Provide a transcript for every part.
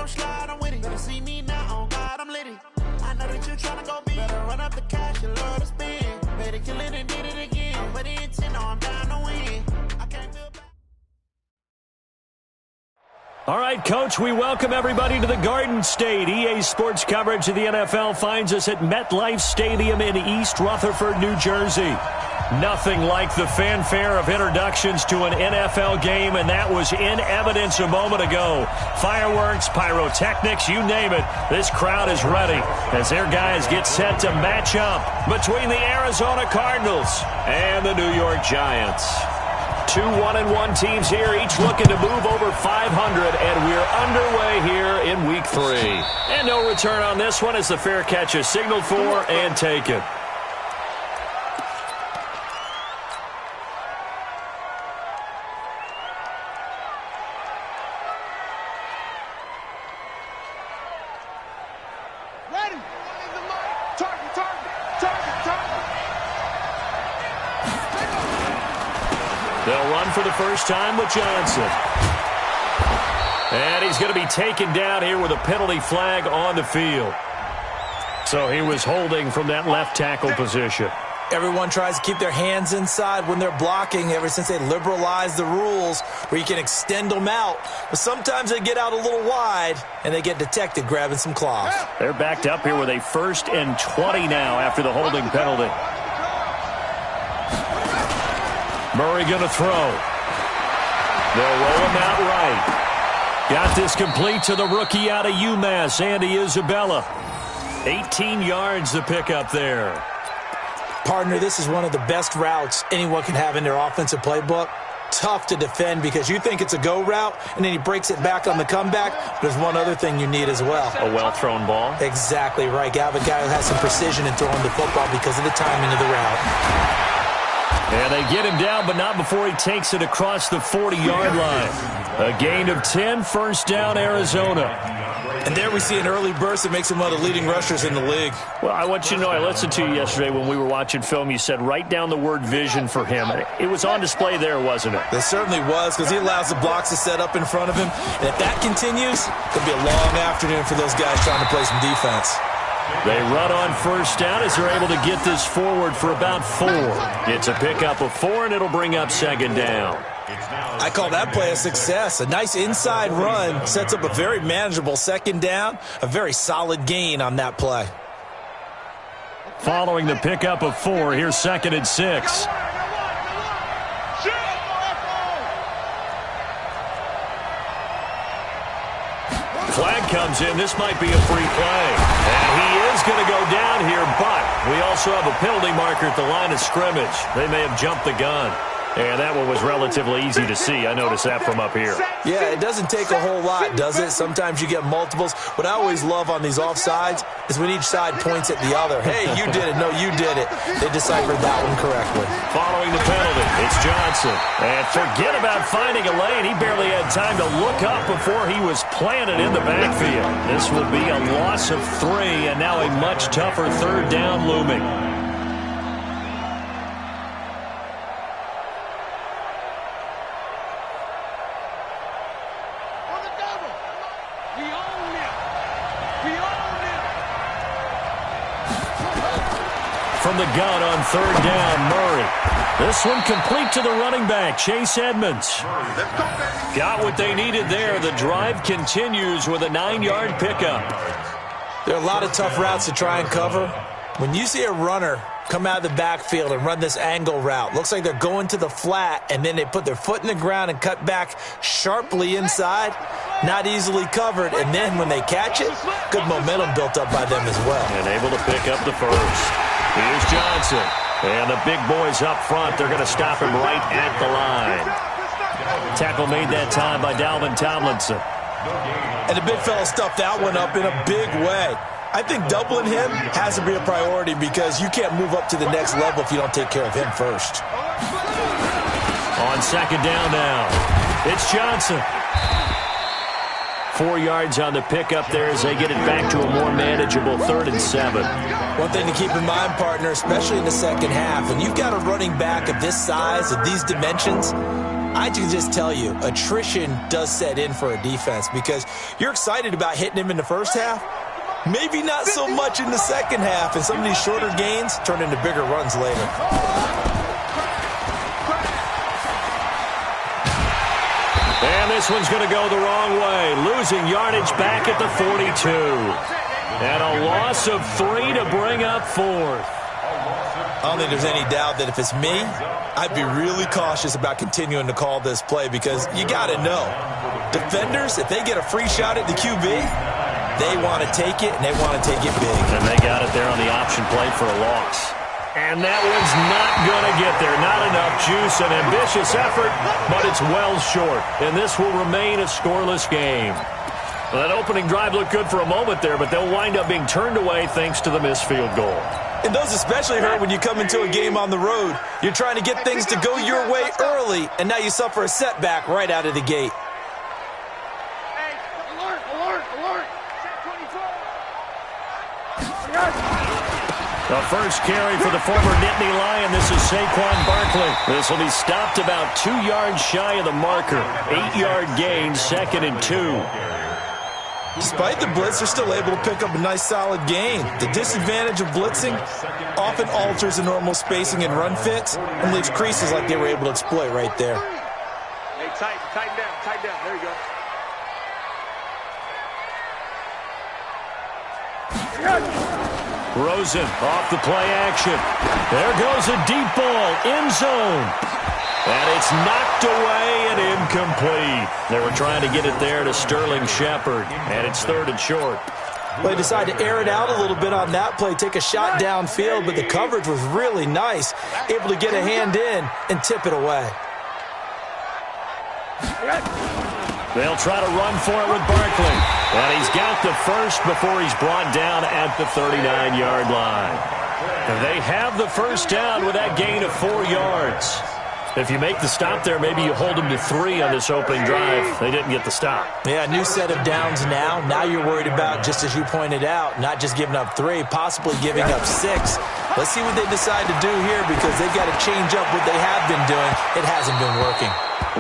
slide, I'm with it. Better see me now, on God, I'm litty. I know that you're trying to go big. Better run up the cash, you love to spend. Better kill it and did it again. But the intent, no, I'm down to win. I can't feel bad. All right, Coach, we welcome everybody to the Garden State. EA Sports coverage of the NFL finds us at MetLife Stadium in East Rutherford, New Jersey. Nothing like the fanfare of introductions to an NFL game, and that was in evidence a moment ago. Fireworks, pyrotechnics, you name it. This crowd is ready as their guys get set to match up between the Arizona Cardinals and the New York Giants. Two 1-1 teams here, each looking to move over 500, and we're underway here in Week 3. And no return on this one as the fair catch is signaled for and taken. They'll run for the first time with Johnson. And he's going to be taken down here with a penalty flag on the field. So he was holding from that left tackle position. Everyone tries to keep their hands inside when they're blocking ever since they liberalized the rules where you can extend them out. But sometimes they get out a little wide and they get detected grabbing some claws. They're backed up here with a 1st and 20 now after the holding penalty. Murray going to throw. They'll roll him out right. Got this complete to the rookie out of UMass, Andy Isabella. 18 yards to pick up there. Partner, this is one of the best routes anyone can have in their offensive playbook. Tough to defend because you think it's a go route, and then he breaks it back on the comeback. But there's one other thing you need as well. A well-thrown ball? Exactly right. You have a guy who has some precision in throwing the football because of the timing of the route. And they get him down, but not before he takes it across the 40-yard line. A gain of 10, first down, Arizona. And there we see an early burst that makes him one of the leading rushers in the league. Well, I want you to know, I listened to you yesterday when we were watching film. You said write down the word vision for him. It was on display there, wasn't it? It certainly was, because he allows the blocks to set up in front of him. And if that continues, it'll be a long afternoon for those guys trying to play some defense. They run on first down as they're able to get this forward for about 4. It's a pickup of 4, and it'll bring up 2nd down. I call that play a success. A nice inside run sets up a very manageable 2nd down, a very solid gain on that play. Following the pickup of 4, here's 2nd and 6. Flag comes in. This might be a free play. And he is going to go down here, but we also have a penalty marker at the line of scrimmage. They may have jumped the gun. And that one was relatively easy to see. I noticed that from up here. Yeah, it doesn't take a whole lot, does it? Sometimes you get multiples. What I always love on these offsides is when each side points at the other. Hey, you did it. No, you did it. They deciphered that one correctly. Following the penalty, it's Johnson. And forget about finding a lane. He barely had time to look up before he was planted in the backfield. This will be a loss of 3, and now a much tougher 3rd down looming. From the gun on 3rd down, Murray. This one complete to the running back, Chase Edmonds. Got what they needed there. The drive continues with a 9-yard pickup. There are a lot of tough routes to try and cover. When you see a runner come out of the backfield and run this angle route, looks like they're going to the flat, and then they put their foot in the ground and cut back sharply inside. Not easily covered, and then when they catch it, good momentum built up by them as well. And able to pick up the first. Here's Johnson. And the big boys up front, they're going to stop him right at the line. Tackle made that time by Dalvin Tomlinson. And the big fella stuffed that one up in a big way. I think doubling him has to be a priority because you can't move up to the next level if you don't take care of him first. On 2nd down now, it's Johnson. 4 yards on the pickup there as they get it back to a more manageable 3rd and 7. One thing to keep in mind, partner, especially in the second half, when you've got a running back of this size, of these dimensions, I can just tell you, attrition does set in for a defense because you're excited about hitting him in the first half. Maybe not so much in the second half, and some of these shorter gains turn into bigger runs later. And this one's going to go the wrong way, losing yardage back at the 42. And a loss of 3 to bring up 4th. I don't think there's any doubt that if it's me, I'd be really cautious about continuing to call this play because you got to know, defenders, if they get a free shot at the QB, they want to take it, and they want to take it big. And they got it there on the option play for a loss. And that one's not going to get there. Not enough juice, an ambitious effort, but it's well short. And this will remain a scoreless game. Well, that opening drive looked good for a moment there, but they'll wind up being turned away thanks to the missed field goal. And those especially hurt when you come into a game on the road. You're trying to get things to go your way early, and now you suffer a setback right out of the gate. The first carry for the former Nittany Lion. This is Saquon Barkley. This will be stopped about 2 yards shy of the marker. 8-yard gain, 2nd and 2. Despite the blitz, they're still able to pick up a nice, solid gain. The disadvantage of blitzing often alters the normal spacing and run fits and leaves creases like they were able to exploit right there. Hey, tighten down. There you go. Rosen off the play action. There goes a deep ball, end zone. And it's knocked away and incomplete. They were trying to get it there to Sterling Shepard, and it's 3rd and short. They decided to air it out a little bit on that play, take a shot downfield, but the coverage was really nice, able to get a hand in and tip it away. They'll try to run for it with Barkley. And he's got the first before he's brought down at the 39-yard line. And they have the first down with that gain of 4 yards. If you make the stop there, maybe you hold them to 3 on this opening drive. They didn't get the stop. Yeah, new set of downs now. Now you're worried about, just as you pointed out, not just giving up 3, possibly giving up 6. Let's see what they decide to do here because they've got to change up what they have been doing. It hasn't been working.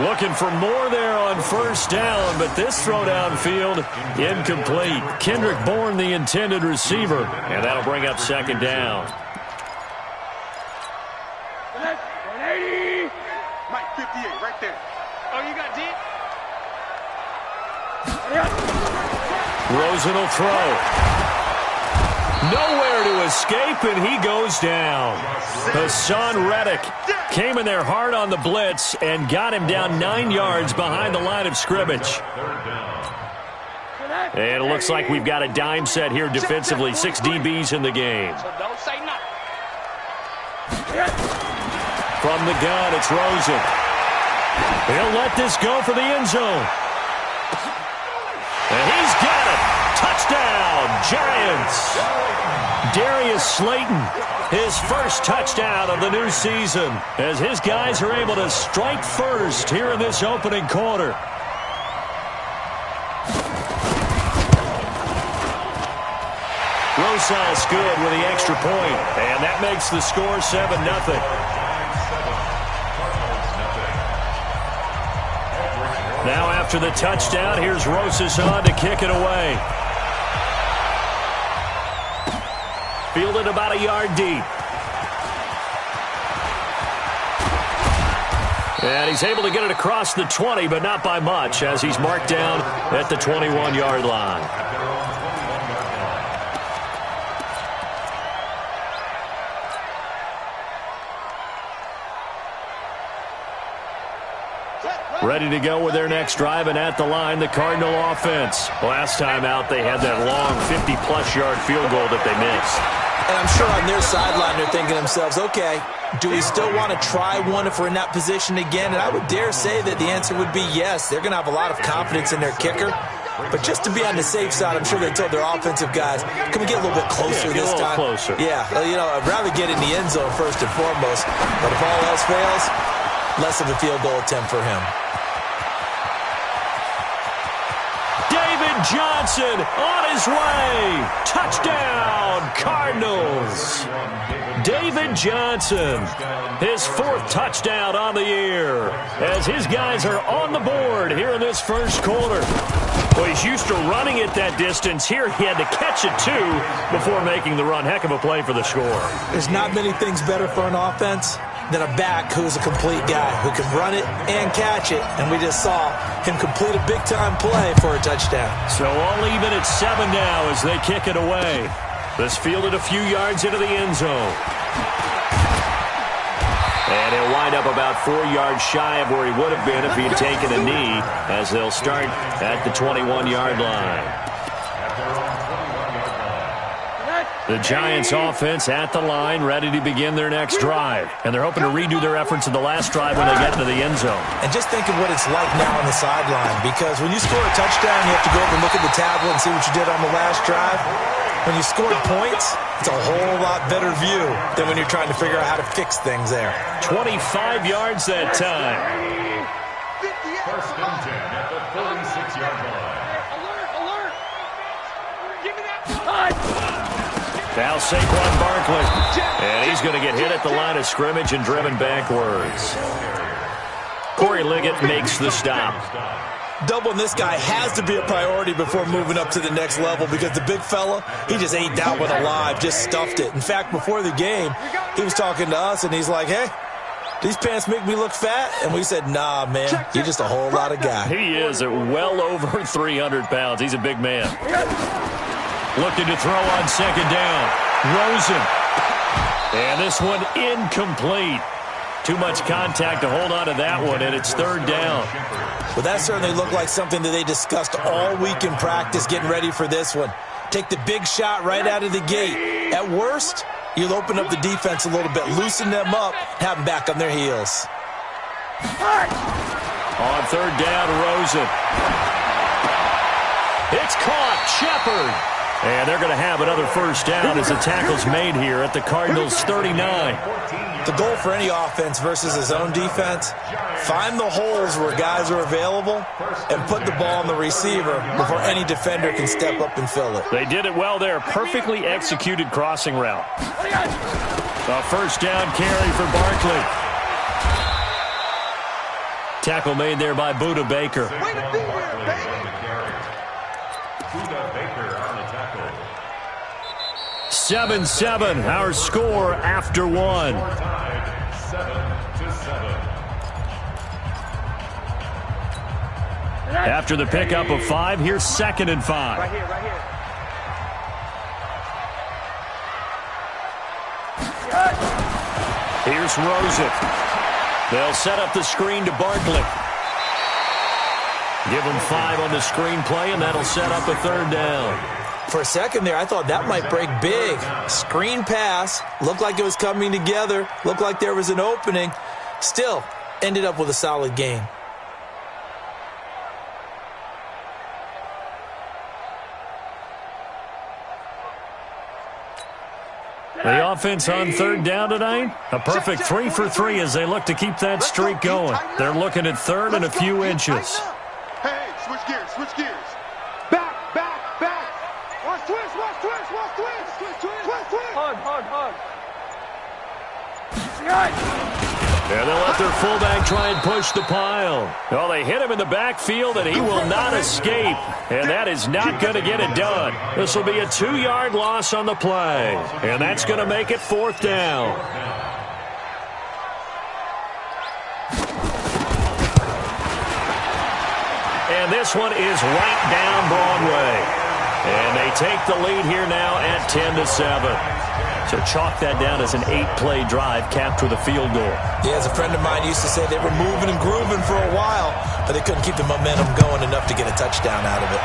Looking for more there on first down, but this throw downfield, incomplete. Kendrick Bourne, the intended receiver, and that'll bring up 2nd down. 180. Mike, 58, right there. Oh, you got deep? Rosen will throw. Nowhere to escape, and he goes down. Hassan Reddick came in there hard on the blitz and got him down 9 yards behind the line of scrimmage. And it looks like we've got a dime set here defensively. 6 DBs in the game. From the gun, it's Rosen. He'll let this go for the end zone. And he's got it. Touchdown, Giants. Darius Slayton, his first touchdown of the new season, as his guys are able to strike first here in this opening quarter. Rosas good with the extra point, and that makes the score 7-0. Now after the touchdown, here's Rosas on to kick it away. Fielded about a yard deep. And he's able to get it across the 20, but not by much, as he's marked down at the 21-yard line. Ready to go with their next drive, and at the line, the Cardinal offense. Last time out, they had that long 50-plus yard field goal that they missed. And I'm sure on their sideline, they're thinking to themselves, okay, do we still want to try one if we're in that position again? And I would dare say that the answer would be yes. They're going to have a lot of confidence in their kicker. But just to be on the safe side, I'm sure they told their offensive guys, can we get a little bit closer this time? Closer. Yeah, you know, I'd rather get in the end zone first and foremost. But if all else fails, less of a field goal attempt for him. David Johnson on his way. Touchdown, Cardinals. David Johnson, his 4th touchdown on the year, as his guys are on the board here in this first quarter. Well, he's used to running it that distance. Here he had to catch it, too, before making the run. Heck of a play for the score. There's not many things better for an offense than a back who's a complete guy, who can run it and catch it. And we just saw him complete a big-time play for a touchdown. So all even at 7 now as they kick it away. This fielded a few yards into the end zone. And he'll wind up about 4 yards shy of where he would have been if he had taken a knee, as they'll start at the 21-yard line. The Giants offense at the line, ready to begin their next drive. And they're hoping to redo their efforts in the last drive when they get into the end zone. And just think of what it's like now on the sideline, because when you score a touchdown, you have to go over and look at the tablet and see what you did on the last drive. When you score points, it's a whole lot better view than when you're trying to figure out how to fix things there. 25 yards that time. First and 10 at the 46-yard line. Alert! Give me that. Now Saquon Barkley. And he's going to get hit at the line of scrimmage and driven backwards. Corey Liggett makes the stop. Doubling this guy has to be a priority before moving up to the next level, because the big fella, he just ate that one alive, just stuffed it. In fact, before the game, he was talking to us, and he's like, hey, these pants make me look fat? And we said, nah, man, you're just a whole lot of guy. He is at well over 300 pounds. He's a big man. Looking to throw on second down. Rosen. And this one incomplete. Too much contact to hold on to that one, and it's third down. Well, that certainly looked like something that they discussed all week in practice, getting ready for this one. Take the big shot right out of the gate. At worst, you'll open up the defense a little bit, loosen them up, have them back on their heels. On third down, Rosen. It's caught. Shepard. And they're going to have another first down as the tackle's made here at the Cardinals' 39. The goal for any offense versus his own defense, find the holes where guys are available and put the ball on the receiver before any defender can step up and fill it. They did it well there. Perfectly executed crossing route. A first down carry for Barkley. Tackle made there by Buda Baker. 7-7, our score after one. After the pickup of 5, here's 2nd and 5. Right here. Here's Rosen. They'll set up the screen to Barkley. Give him 5 on the screen play, and that'll set up a third down. For a second there, I thought that might break big. Screen pass, looked like it was coming together, looked like there was an opening. Still, ended up with a solid game. The offense on third down tonight, a perfect 3 for 3 as they look to keep that streak going. They're looking at third and a few inches. Hey, switch gears. Back. Watch twist. Hug. And they'll let their fullback try and push the pile. Well, they hit him in the backfield, and he will not escape. And that is not going to get it done. This will be a 2-yard loss on the play. And that's going to make it 4th down. And this one is right down Broadway. And they take the lead here now at 10-7. So chalk that down as an 8-play drive capped with a field goal. Yeah, as a friend of mine used to say, they were moving and grooving for a while, but they couldn't keep the momentum going enough to get a touchdown out of it.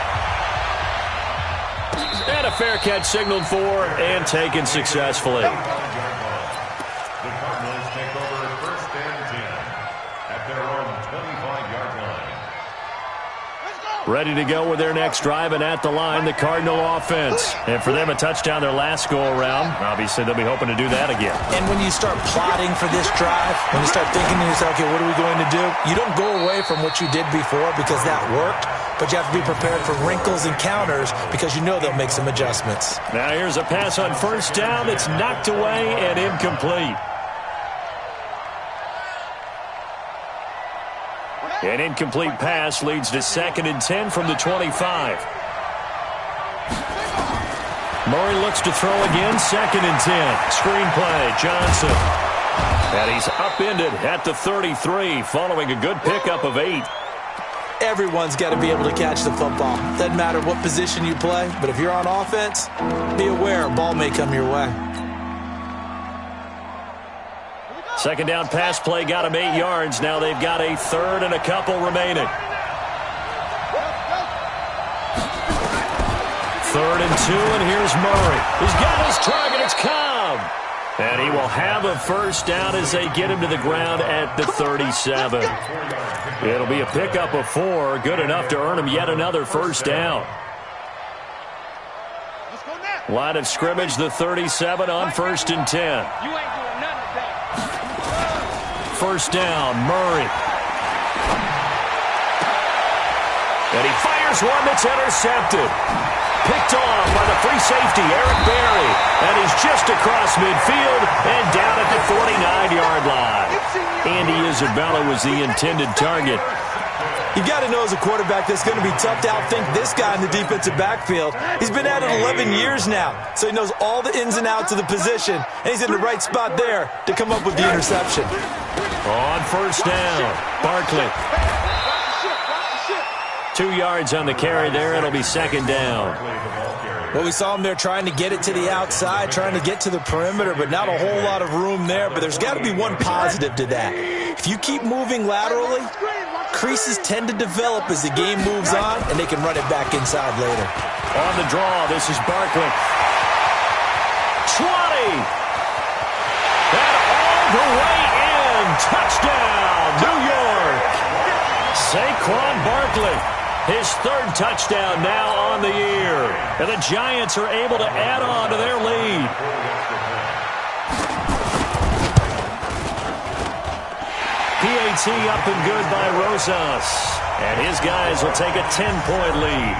And a fair catch signaled for and taken successfully. The Cardinals take over 1st and 10 at their own 25-yard line. Ready to go with their next drive, and at the line, the Cardinal offense. And for them, a touchdown their last go-around. Obviously, they'll be hoping to do that again. And when you start plotting for this drive, when you start thinking to yourself, okay, what are we going to do? You don't go away from what you did before because that worked. but you have to be prepared for wrinkles and counters because you know they'll make some adjustments. Now here's a pass on first down that's knocked away and incomplete. An incomplete pass leads to 2nd and 10 from the 25. Murray looks to throw again, 2nd and 10. Screen play, Johnson. And he's upended at the 33 following a good pickup of 8. Everyone's got to be able to catch the football. Doesn't matter what position you play, but if you're on offense, be aware a ball may come your way. Second down pass play got him 8 yards. Now they've got a 3rd and a couple remaining. 3rd and 2, and here's Murray. He's got his target. It's Cobb. And he will have a first down as they get him to the ground at the 37. It'll be a pickup of 4, good enough to earn him yet another first down. Line of scrimmage, the 37 on 1st and 10. First down, Murray. And he fires one that's intercepted. Picked off by the free safety, Eric Berry. And he's just across midfield and down at the 49-yard line. Andy Isabella was the intended target. You've got to know as a quarterback that's going to be tough to outthink this guy in the defensive backfield. He's been at it 11 years now, so he knows all the ins and outs of the position, and he's in the right spot there to come up with the interception. On first down, Barkley. 2 yards on the carry there. It'll be 2nd down. Well, we saw him there trying to get it to the outside, trying to get to the perimeter, but not a whole lot of room there. But there's got to be one positive to that. If you keep moving laterally, creases tend to develop as the game moves on, and they can run it back inside later. On the draw, this is Barkley. 20! And all the way in! Touchdown, New York! Saquon Barkley, his 3rd touchdown now on the year. And the Giants are able to add on to their lead. PAT up and good by Rosas. And his guys will take a 10-point lead.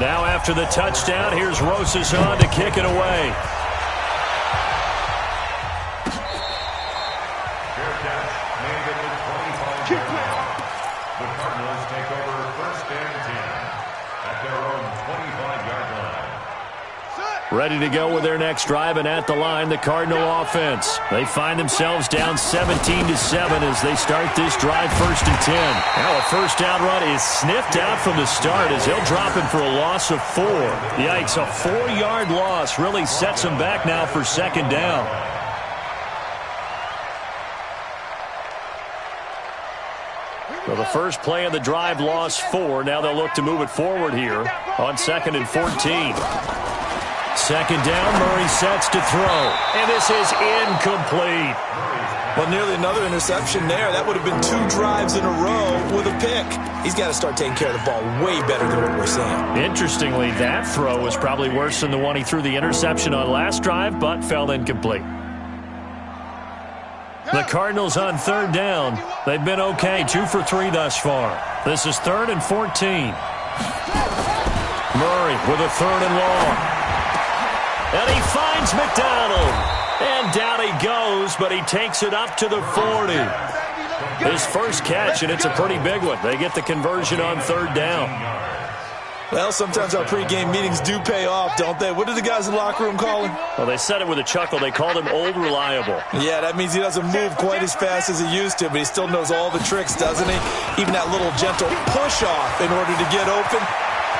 Now after the touchdown, here's Rosas on to kick it away. The Cardinals take over 1st and 10 at their own 25-yard line. Ready to go with their next drive, and at the line, the Cardinal offense. They find themselves down 17-7 as they start this drive 1st and 10. Now a first down run is sniffed out from the start as they'll drop him for a loss of 4. Yikes, a 4-yard loss really sets them back now for 2nd down. Well, the first play of the drive lost 4. Now they'll look to move it forward here on 2nd and 14. 2nd down, Murray sets to throw. And this is incomplete. Well, nearly another interception there. That would have been 2 drives in a row with a pick. He's got to start taking care of the ball way better than what we're seeing. Interestingly, that throw was probably worse than the one he threw the interception on last drive, but fell incomplete. The Cardinals on 3rd down. They've been okay, 2 for 3 thus far. This is 3rd and 14. Murray with a 3rd and long. And he finds McDonald. And down he goes, but he takes it up to the 40. His first catch, and it's a pretty big one. They get the conversion on 3rd down. Well, sometimes our pregame meetings do pay off, don't they? What did the guys in the locker room call him? Well, they said it with a chuckle. They called him Old Reliable. Yeah, that means he doesn't move quite as fast as he used to, but he still knows all the tricks, doesn't he? Even that little gentle push-off in order to get open,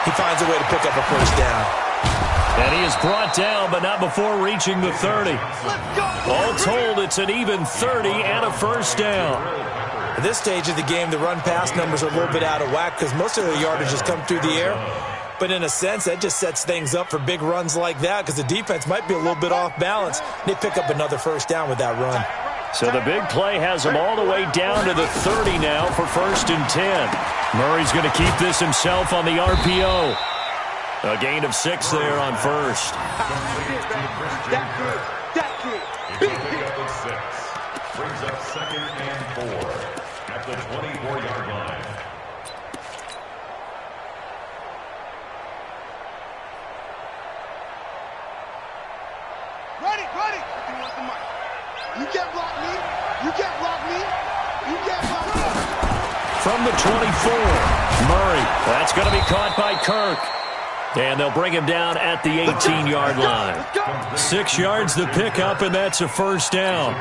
he finds a way to pick up a first down. And he is brought down, but not before reaching the 30. All told, it's an even 30 and a first down. At this stage of the game, the run-pass numbers are a little bit out of whack because most of the yardage has come through the air. But in a sense, that just sets things up for big runs like that because the defense might be a little bit off balance. They pick up another first down with that run. So the big play has them all the way down to the 30 now for 1st and 10. Murray's going to keep this himself on the RPO. A gain of 6 there on 1st. Brings up 2nd and 4. at the 24-yard line. Ready. You can't block me. You can't block me. You can't block me. From the 24, Murray. That's going to be caught by Kirk. And they'll bring him down at the 18-yard line. 6 yards the pickup, and that's a first down.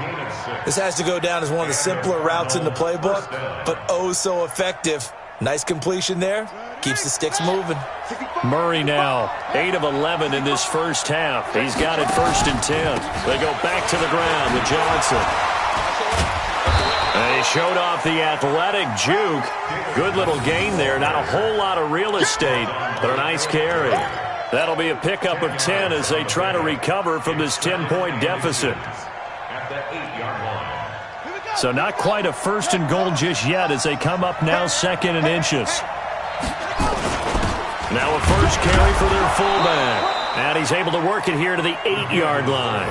This has to go down as one of the simpler routes in the playbook, but oh so effective. Nice completion there. Keeps the sticks moving. Murray now, 8 of 11 in this first half. He's got it 1st and 10. They go back to the ground with Johnson. And he showed off the athletic juke. Good little gain there. Not a whole lot of real estate, but a nice carry. That'll be a pickup of 10 as they try to recover from this 10-point deficit. At the 8-yard line. So not quite a 1st and goal just yet as they come up now 2nd and inches. Now a first carry for their fullback. And he's able to work it here to the 8-yard line.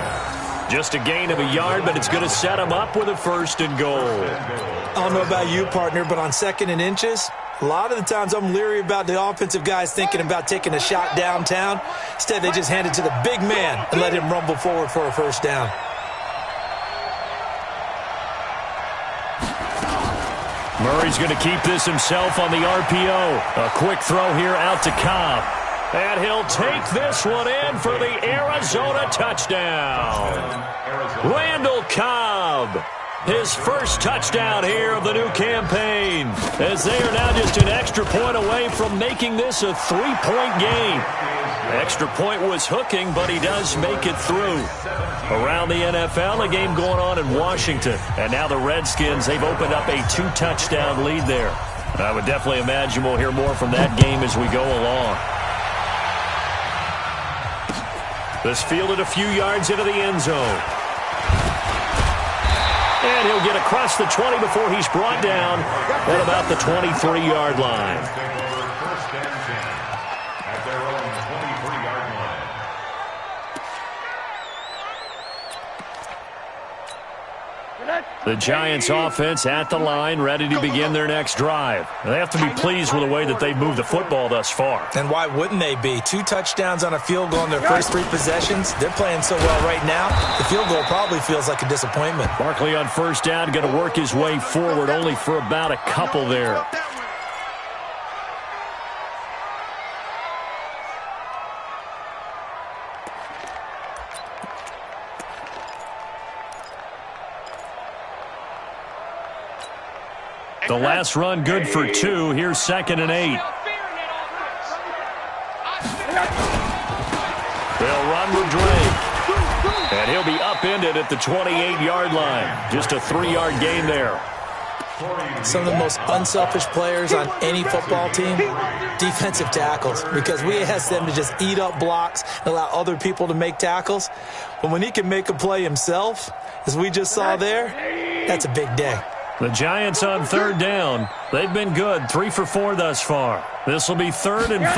Just a gain of a yard, but it's going to set him up with a 1st and goal. I don't know about you, partner, but on 2nd and inches, a lot of the times I'm leery about the offensive guys thinking about taking a shot downtown. Instead, they just hand it to the big man and let him rumble forward for a first down. Murray's going to keep this himself on the RPO. A quick throw here out to Cobb. And he'll take this one in for the Arizona touchdown. Randall Cobb, his first touchdown here of the new campaign, as they are now just an extra point away from making this a 3-point game. Extra point was hooking, but he does make it through. Around the NFL, a game going on in Washington. And now the Redskins, they've opened up a 2-touchdown lead there. I would definitely imagine we'll hear more from that game as we go along. This fielded a few yards into the end zone. And he'll get across the 20 before he's brought down at about the 23-yard line. First and 10 at their own 23-yard line. The Giants offense at the line, ready to begin their next drive. They have to be pleased with the way that they've moved the football thus far. And why wouldn't they be? 2 touchdowns on a field goal in their first 3 possessions. They're playing so well right now, the field goal probably feels like a disappointment. Barkley on first down, going to work his way forward, only for about a couple there. The last run good for 2. Here's 2nd and 8. They'll run with Drake. And he'll be upended at the 28-yard line. Just a 3-yard gain there. Some of the most unselfish players on any football team, defensive tackles, because we ask them to just eat up blocks and allow other people to make tackles. But when he can make a play himself, as we just saw there, that's a big day. The Giants on 3rd down. They've been good, 3 for 4 thus far. This will be 3rd and 5.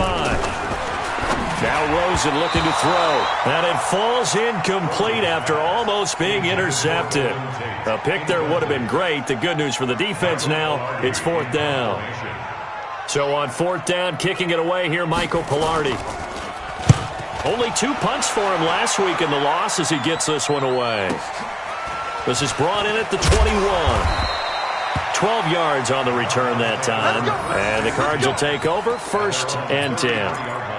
Now Rosen looking to throw. And it falls incomplete after almost being intercepted. A pick there would have been great. The good news for the defense now, it's 4th down. So on 4th down, kicking it away here, Michael Pilardi. Only 2 punts for him last week in the loss as he gets this one away. This is brought in at the 21. 12 yards on the return that time. And the Cards will take over 1st and 10.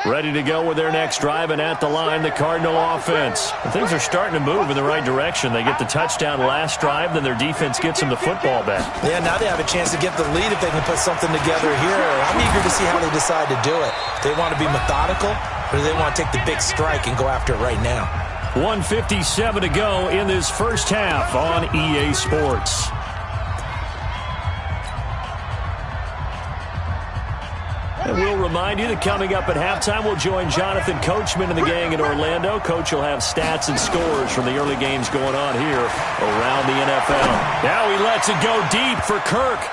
Ready to go with their next drive, and at the line, the Cardinal offense. And things are starting to move in the right direction. They get the touchdown last drive, then their defense gets them the football back. Yeah, now they have a chance to get the lead if they can put something together here. I'm eager to see how they decide to do it. They want to be methodical, or do they want to take the big strike and go after it right now? 1:57 to go in this first half on EA Sports. And we'll remind you that coming up at halftime, we'll join Jonathan Coachman and the gang in Orlando. Coach will have stats and scores from the early games going on here around the NFL. Now he lets it go deep for Kirk.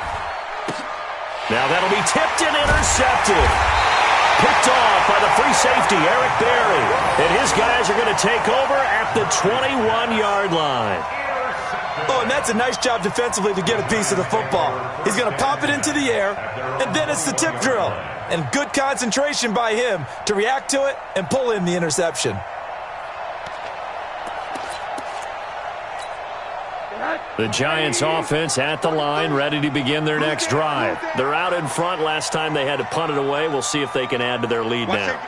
Now that'll be tipped and intercepted. Picked off by the free safety, Eric Berry. And his guys are going to take over at the 21-yard line. Oh, and that's a nice job defensively to get a piece of the football. He's going to pop it into the air, and then it's the tip drill. And good concentration by him to react to it and pull in the interception. The Giants offense at the line, ready to begin their next drive. They're out in front. Last time they had to punt it away. We'll see if they can add to their lead now.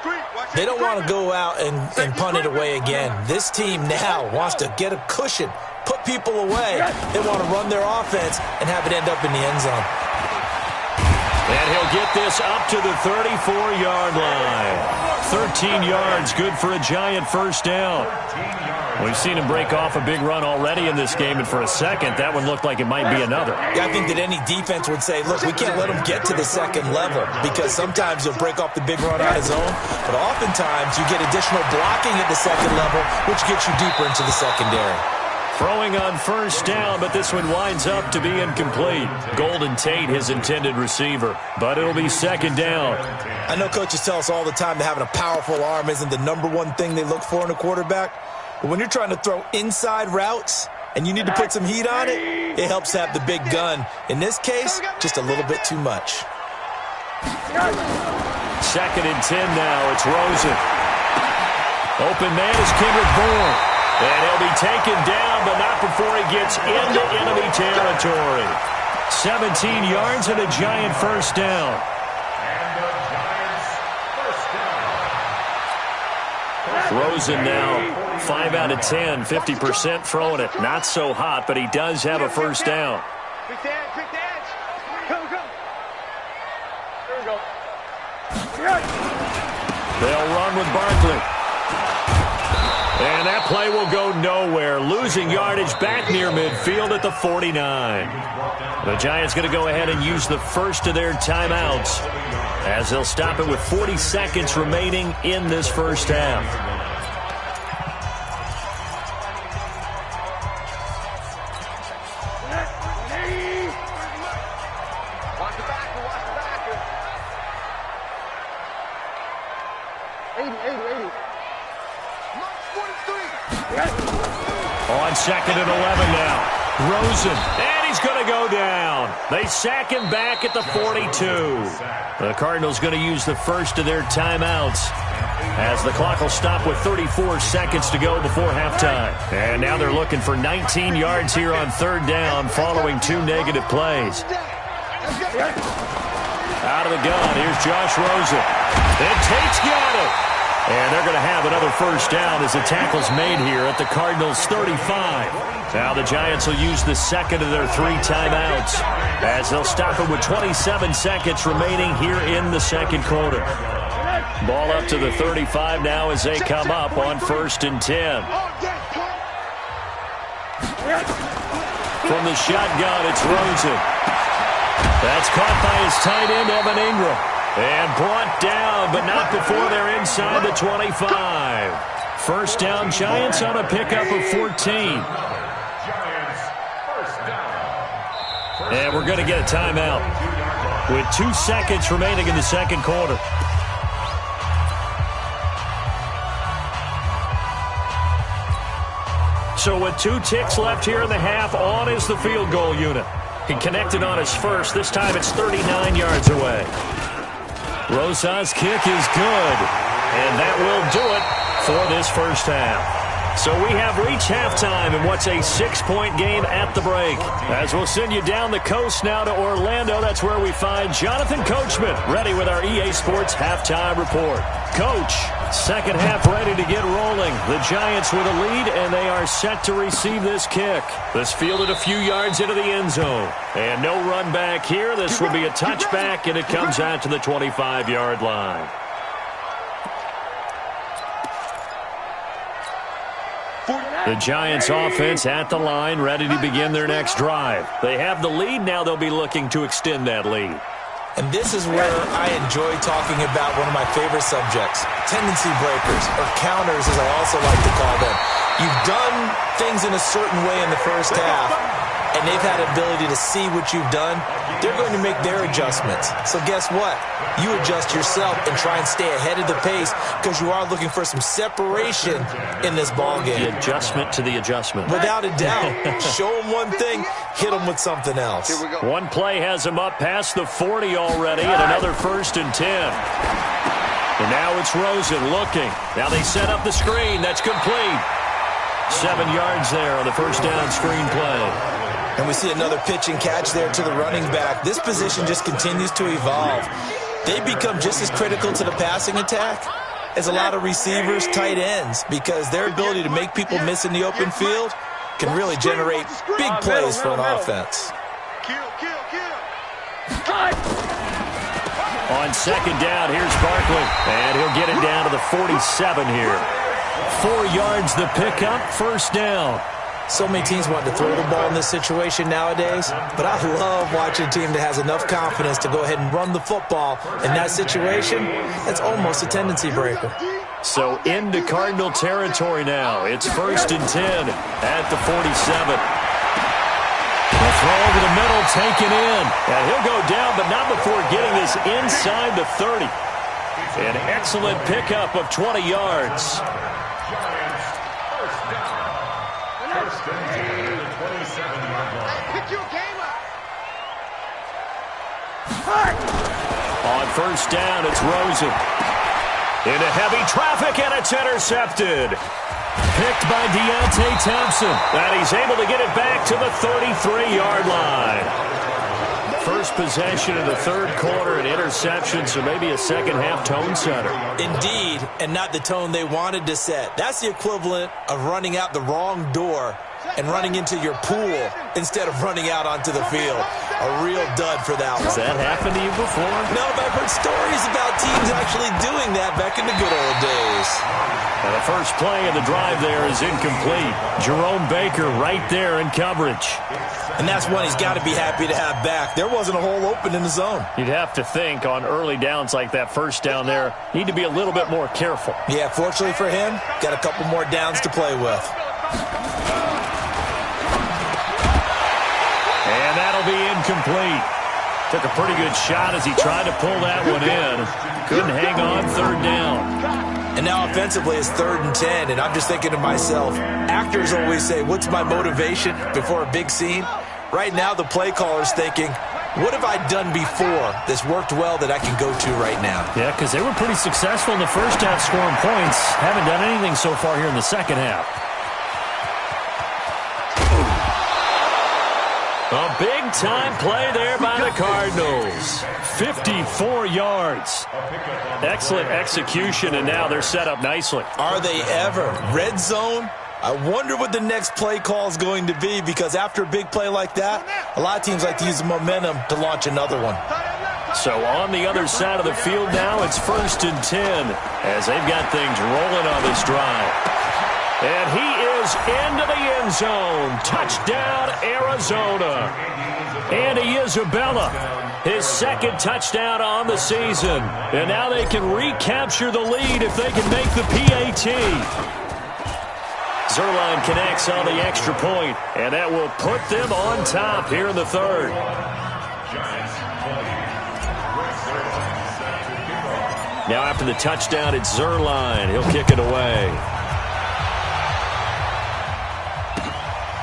They don't want to go out and punt it away again. This team now wants to get a cushion, put people away. They want to run their offense and have it end up in the end zone. And he'll get this up to the 34-yard line. 13 yards, good for a Giant first down. We've seen him break off a big run already in this game, and for a second, that one looked like it might be another. Yeah, I think that any defense would say, look, we can't let him get to the second level, because sometimes he'll break off the big run on his own, but oftentimes you get additional blocking at the second level, which gets you deeper into the secondary. Throwing on first down, but this one winds up to be incomplete. Golden Tate, his intended receiver, but it'll be second down. I know coaches tell us all the time that having a powerful arm isn't the number one thing they look for in a quarterback. But when you're trying to throw inside routes and you need to put some heat on it, it helps have the big gun. In this case, just a little bit too much. Second and 10 now. It's Rosen. Open man is Kendrick Bourne. And he'll be taken down, but not before he gets into enemy territory. 17 yards and a Giant first down. Rosen now 5 out of 10, 50% throwing it. Not so hot, but he does have a first down. Quick dance. Go. There we go. They'll run with Barkley. And that play will go nowhere. Losing yardage back near midfield at the 49. The Giants going to go ahead and use the first of their timeouts as they'll stop it with 40 seconds remaining in this first half. Watch the backer. 80. On second and 11 now. Rosen, and he's going to go down. They sack him back at the 42. The Cardinals going to use the first of their timeouts as the clock will stop with 34 seconds to go before halftime. And now they're looking for 19 yards here on third down following 2 negative plays. Out of the gun, here's Josh Rosen. And Tate's got it. And they're going to have another first down as the tackle's made here at the Cardinals' 35. Now the Giants will use the second of their 3 timeouts as they'll stop it with 27 seconds remaining here in the second quarter. Ball up to the 35 now as they come up on first and 10. From the shotgun, it's Rosen. That's caught by his tight end, Evan Ingram. And brought down, but not before they're inside the 25. First down, Giants on a pickup of 14. And we're going to get a timeout with 2 seconds remaining in the second quarter. So with 2 ticks left here in the half, on is the field goal unit. He connected on his first. This time it's 39 yards away. Rosa's kick is good, and that will do it for this first half. So we have reached halftime in what's a 6-point game at the break. As we'll send you down the coast now to Orlando, that's where we find Jonathan Coachman, ready with our EA Sports halftime report. Coach, second half ready to get rolling. The Giants with a lead, and they are set to receive this kick. This fielded a few yards into the end zone. And no run back here. This will be a touchback, and it comes out to the 25-yard line. The Giants offense at the line, ready to begin their next drive. They have the lead. Now they'll be looking to extend that lead. And this is where I enjoy talking about one of my favorite subjects, tendency breakers, or counters as I also like to call them. You've done things in a certain way in the first half, and they've had an ability to see what you've done. They're going to make their adjustments. So guess what? You adjust yourself and try and stay ahead of the pace because you are looking for some separation in this ball game. The adjustment to the adjustment. Without a doubt. Show them one thing, hit them with something else. Here we go. One play has him up past the 40 already, and another 1st and 10. And now it's Rosen looking. Now they set up the screen. That's complete. 7 yards there on the first down screen play. And we see another pitch and catch there to the running back. This position just continues to evolve. They become just as critical to the passing attack as a lot of receivers, tight ends, because their ability to make people miss in the open field can really generate big plays for an offense. On second down, here's Barkley. And he'll get it down to the 47 here. 4 yards the pickup, first down. So many teams want to throw the ball in this situation nowadays, but I love watching a team that has enough confidence to go ahead and run the football. In that situation, that's almost a tendency breaker. So into Cardinal territory now. It's 1st and 10 at the 47. The throw over the middle, taken in. And he'll go down, but not before getting this inside the 30. An excellent pickup of 20 yards. On first down, it's Rosen. Into heavy traffic, and it's intercepted. Picked by Deontay Thompson. And he's able to get it back to the 33-yard line. First possession of the third quarter, an interception, so maybe a second-half tone setter. Indeed, and not the tone they wanted to set. That's the equivalent of running out the wrong door and running into your pool instead of running out onto the field. A real dud for that one. Has that happened to you before? No, but I've heard stories about teams actually doing that back in the good old days. And the first play of the drive there is incomplete. Jerome Baker right there in coverage. And that's one he's got to be happy to have back. There wasn't a hole open in the zone. You'd have to think on early downs like that first down there, need to be a little bit more careful. Yeah, fortunately for him, got a couple more downs to play with. And that'll be incomplete. Took a pretty good shot as he tried to pull that one in. Couldn't hang on, third down. And now offensively it's 3rd and 10, and I'm just thinking to myself, actors always say, what's my motivation before a big scene? Right now the play caller's thinking, what have I done before that's worked well that I can go to right now? Yeah, because they were pretty successful in the first half scoring points. Haven't done anything so far here in the second half. A big-time play there by the Cardinals. 54 yards. Excellent execution, and now they're set up nicely. Are they ever? Red zone? I wonder what the next play call is going to be, because after a big play like that, a lot of teams like to use the momentum to launch another one. So on the other side of the field now, it's 1st and 10 as they've got things rolling on this drive. And he is into the end zone. Touchdown, Arizona. Andy Isabella, his second touchdown on the season. And now they can recapture the lead if they can make the PAT. Zerline connects on the extra point, and that will put them on top here in the third. Now after the touchdown, it's Zerline. He'll kick it away.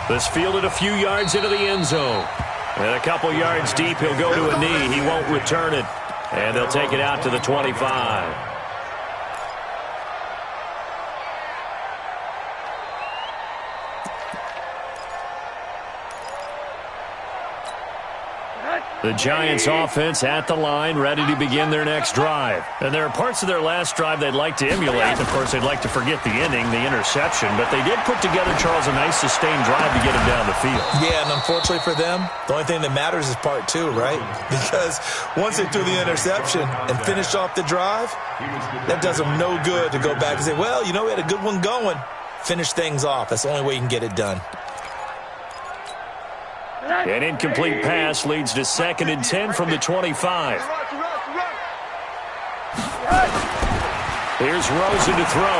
This fielded a few yards into the end zone. And a couple yards deep, he'll go to a knee. He won't return it. And they'll take it out to the 25. The Giants offense at the line, ready to begin their next drive. And there are parts of their last drive they'd like to emulate. Of course, they'd like to forget the inning, the interception. But they did put together, Charles, a nice sustained drive to get him down the field. Yeah, and unfortunately for them, the only thing that matters is part 2, right? Because once they threw the interception and finished off the drive, that does them no good to go back and say, well, you know, we had a good one going. Finish things off. That's the only way you can get it done. An incomplete pass leads to 2nd and 10 from the 25. Here's Rosen to throw.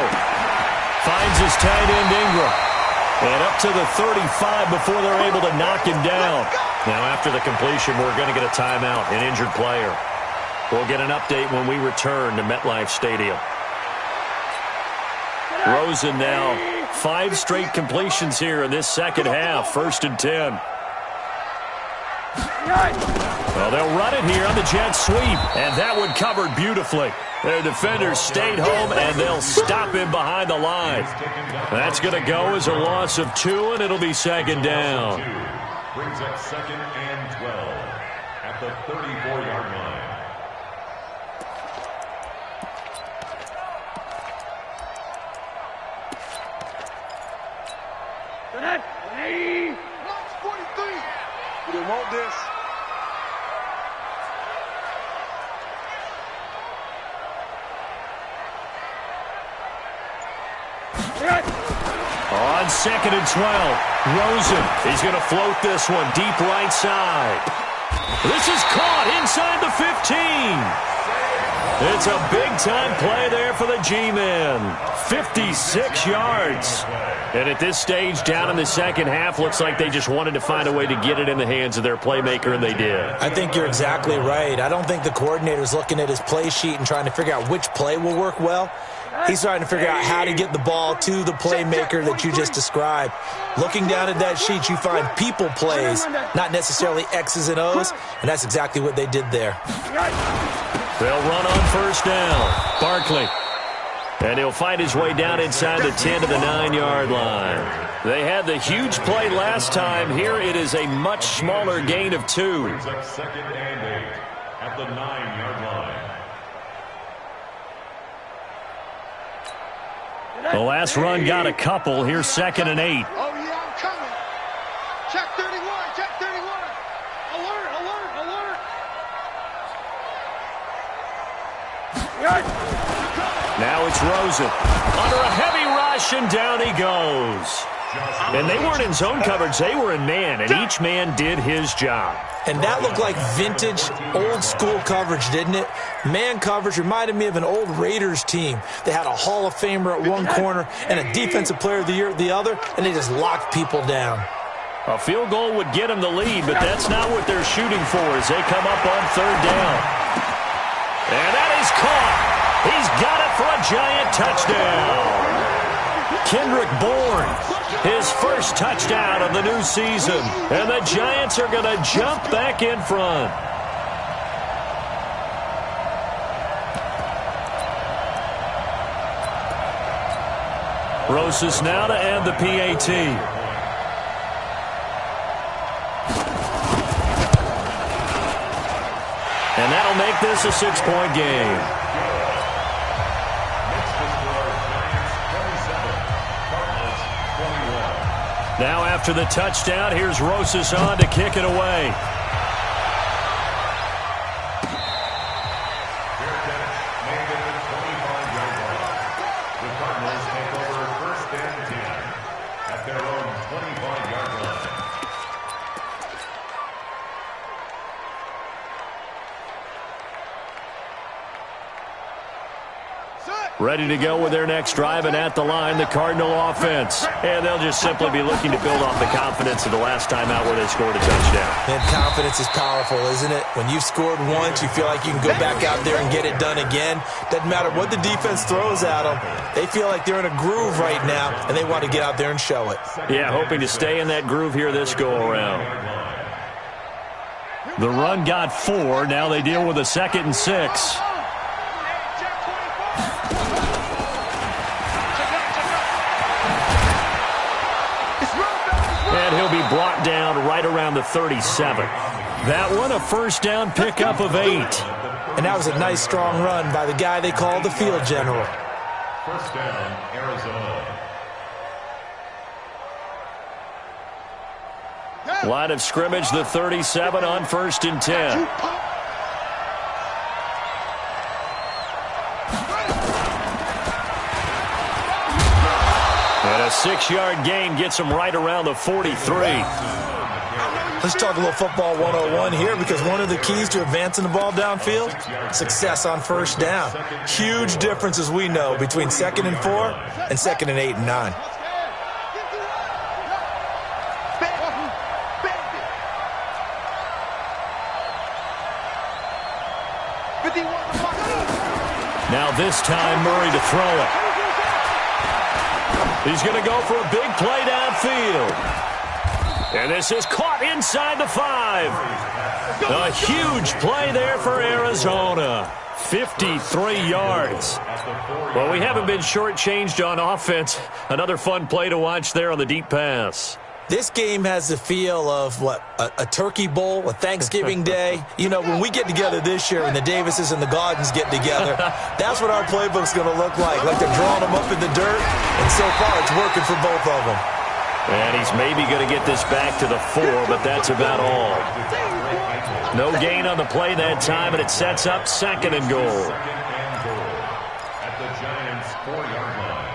Finds his tight end Ingram. And up to the 35 before they're able to knock him down. Now after the completion, we're going to get a timeout, an injured player. We'll get an update when we return to MetLife Stadium. Rosen now 5 straight completions here in this second half. 1st and 10. Well, they'll run it here on the jet sweep, and that one covered beautifully. Their defenders stayed home, and they'll stop him behind the line. That's going to go as a loss of 2, and it'll be 2nd down. Brings up 2nd and 12 at the 34-yard line. March 43. We didn't want this. On 2nd and 12, Rosen. He's going to float this one deep right side. This is caught inside the 15. It's a big-time play there for the G-men. 56 yards. And at this stage, down in the second half, looks like they just wanted to find a way to get it in the hands of their playmaker, and they did. I think you're exactly right. I don't think the coordinator's looking at his play sheet and trying to figure out which play will work well. He's trying to figure out how to get the ball to the playmaker that you just described. Looking down at that sheet, you find people plays, not necessarily X's and O's, and that's exactly what they did there. They'll run on 1st down. Barkley. And he'll find his way down inside the 10 to the 9-yard line. They had the huge play last time. Here it is a much smaller gain of 2. Brings up 2nd and 8 at the 9-yard line. The last run got a couple. Here's 2nd and 8. Oh, yeah, I'm coming. Check 31, check 31. Alert, alert, alert. Now it's Rosen. Under a heavy rush, and down he goes. And they weren't in zone coverage. They were in man, and each man did his job. And that looked like vintage, old-school coverage, didn't it? Man coverage reminded me of an old Raiders team. They had a Hall of Famer at one corner and a Defensive Player of the Year at the other, and they just locked people down. A field goal would get them the lead, but that's not what they're shooting for as they come up on 3rd down. And that is caught. He's got it for a giant touchdown. Kendrick Bourne, his first touchdown of the new season. And the Giants are going to jump back in front. Rosas now to add the PAT. And that'll make this a 6-point game. Now after the touchdown, here's Rosas on to kick it away. The Cardinals take over 1st and 10 at their own 25-yard line. Ready to go with their next drive, and at the line, the Cardinal offense. And they'll just simply be looking to build off the confidence of the last time out where they scored a touchdown. And confidence is powerful, isn't it? When you've scored once, you feel like you can go back out there and get it done again. Doesn't matter what the defense throws at them. They feel like they're in a groove right now, and they want to get out there and show it. Yeah, hoping to stay in that groove here this go-around. The run got 4. Now they deal with a 2nd and 6. And he'll be brought down right around the 37. That one a 1st down pickup of 8. And that was a nice, strong run by the guy they call the field general. 1st down, Arizona. Line of scrimmage, the 37 on 1st and 10. And a 6-yard gain gets him right around the 43. Let's talk a little football 101 here, because one of the keys to advancing the ball downfield, success on first down. Huge difference, as we know, between 2nd and 4 and 2nd and 8 and 9. Now this time, Murray to throw it. He's going to go for a big play downfield. And this is caught inside the 5. A huge play there for Arizona. 53 yards. Well, we haven't been shortchanged on offense. Another fun play to watch there on the deep pass. This game has the feel of, a turkey bowl, a Thanksgiving day. You know, when we get together this year and the Davises and the Gaudens get together, that's what our playbook's going to look like. Like they're drawing them up in the dirt, and so far it's working for both of them. And he's maybe going to get this back to the 4, but that's about all. No gain on the play that time, and it sets up 2nd and goal. At the Giants' 4-yard line.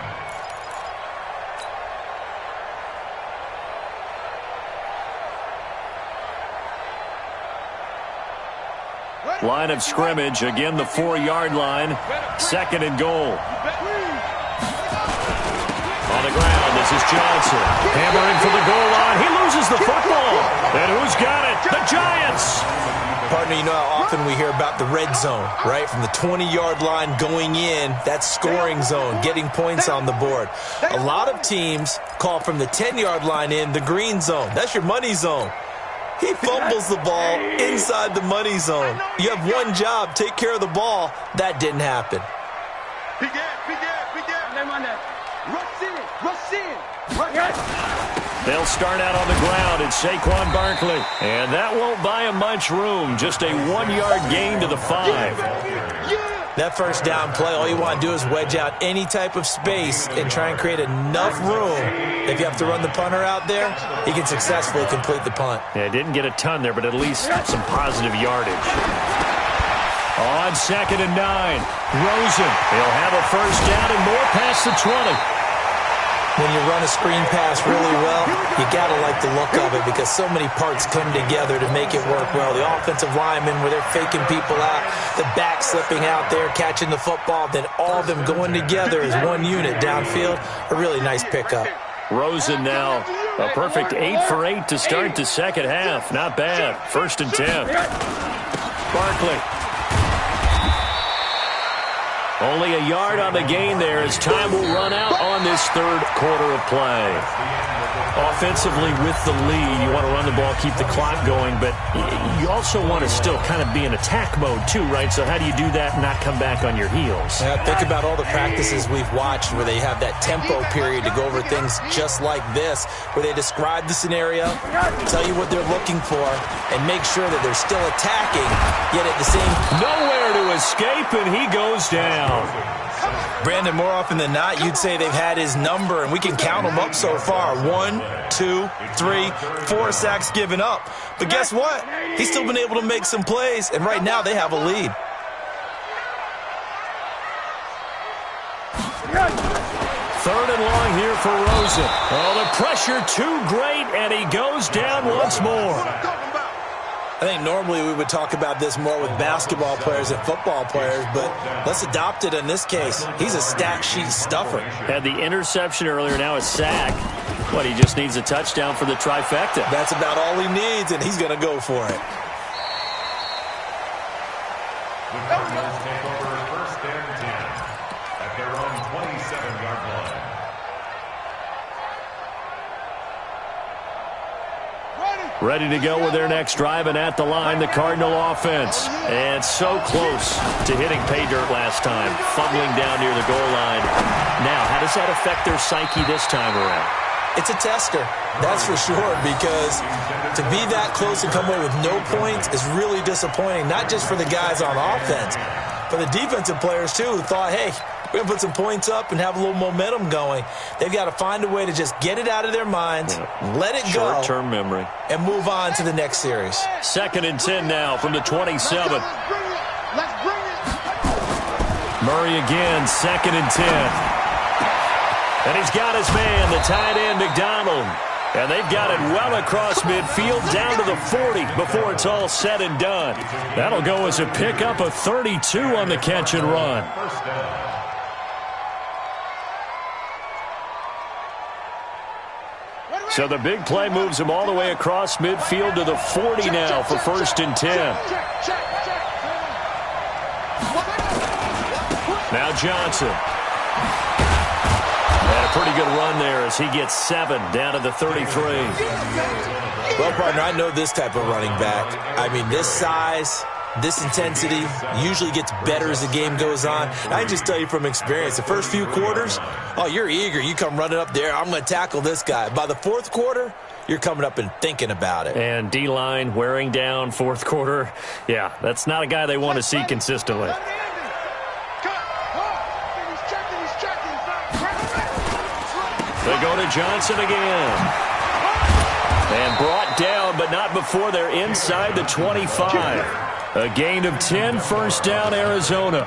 Line of scrimmage, again the 4-yard line, 2nd and goal. On the ground, this is Johnson. Hammering for the goal line. He loses the football. And who's got it? The Giants. Partner, you know how often we hear about the red zone, right? From the 20-yard line going in, that's scoring zone, getting points on the board. A lot of teams call from the 10-yard line in the green zone. That's your money zone. He fumbles the ball inside the money zone. You have one job, take care of the ball. That didn't happen. They'll start out on the ground. It's Saquon Barkley. And that won't buy him much room. Just a 1-yard gain to the 5. That first down play, all you want to do is wedge out any type of space and try and create enough room. If you have to run the punter out there, he can successfully complete the punt. Yeah, didn't get a ton there, but at least some positive yardage. On 2nd and 9, Rosen. He'll have a first down and more past the 20. When you run a screen pass really well, you got to like the look of it, because so many parts come together to make it work well. The offensive linemen, where they're faking people out, the back slipping out there, catching the football, then all of them going together as one unit downfield. A really nice pickup. Rosen now a perfect 8 for 8 to start the second half. Not bad. 1st and 10. Barkley. Only a yard on the gain there as time will run out on this 3rd quarter of play. Offensively with the lead, you want to run the ball, keep the clock going, but you also want to still kind of be in attack mode too, right? So how do you do that and not come back on your heels? Yeah, think about all the practices we've watched where they have that tempo period to go over things just like this, where they describe the scenario, tell you what they're looking for, and make sure that they're still attacking, yet at the same... Nowhere to escape, and he goes down. Brandon, more often than not, you'd say they've had his number, and we can count them up so far. 1, 2, 3, 4 sacks given up. But guess what? He's still been able to make some plays, and right now they have a lead. Third and long here for Rosen. Oh, the pressure too great, and he goes down once more. I think normally we would talk about this more with basketball players and football players, but let's adopt it in this case. He's a stat sheet stuffer. Had the interception earlier, now a sack. What, he just needs a touchdown for the trifecta. That's about all he needs, and he's going to go for it. The Cardinals take over 1st and 10 at their own 27-yard line. Ready to go with their next drive, and at the line, the Cardinal offense. And so close to hitting pay dirt last time, fumbling down near the goal line. Now, how does that affect their psyche this time around? It's a tester, that's for sure, because to be that close and come away with no points is really disappointing, not just for the guys on offense, but the defensive players, too, who thought, hey, we're going to put some points up and have a little momentum going. They've got to find a way to just get it out of their minds, let it go. Short-term memory. And move on to the next series. 2nd and 10 now from the 27. Let's bring it. Murray again, 2nd and 10. And he's got his man, the tight end, McDonald. And they've got it well across midfield down to the 40 before it's all said and done. That'll go as a pickup of 32 on the catch and run. So the big play moves him all the way across midfield to the 40 now for 1st and 10. Now Johnson. And a pretty good run there as he gets 7 down to the 33. Well, partner, I know this type of running back. I mean, this size, this intensity usually gets better as the game goes on. And I can just tell you from experience, the first few quarters, oh, you're eager. You come running up there, I'm going to tackle this guy. By the 4th quarter, you're coming up and thinking about it. And D-line wearing down 4th quarter. Yeah, that's not a guy they want to see consistently. They go to Johnson again. And brought down, but not before they're inside the 25. A gain of 10, 1st down, Arizona.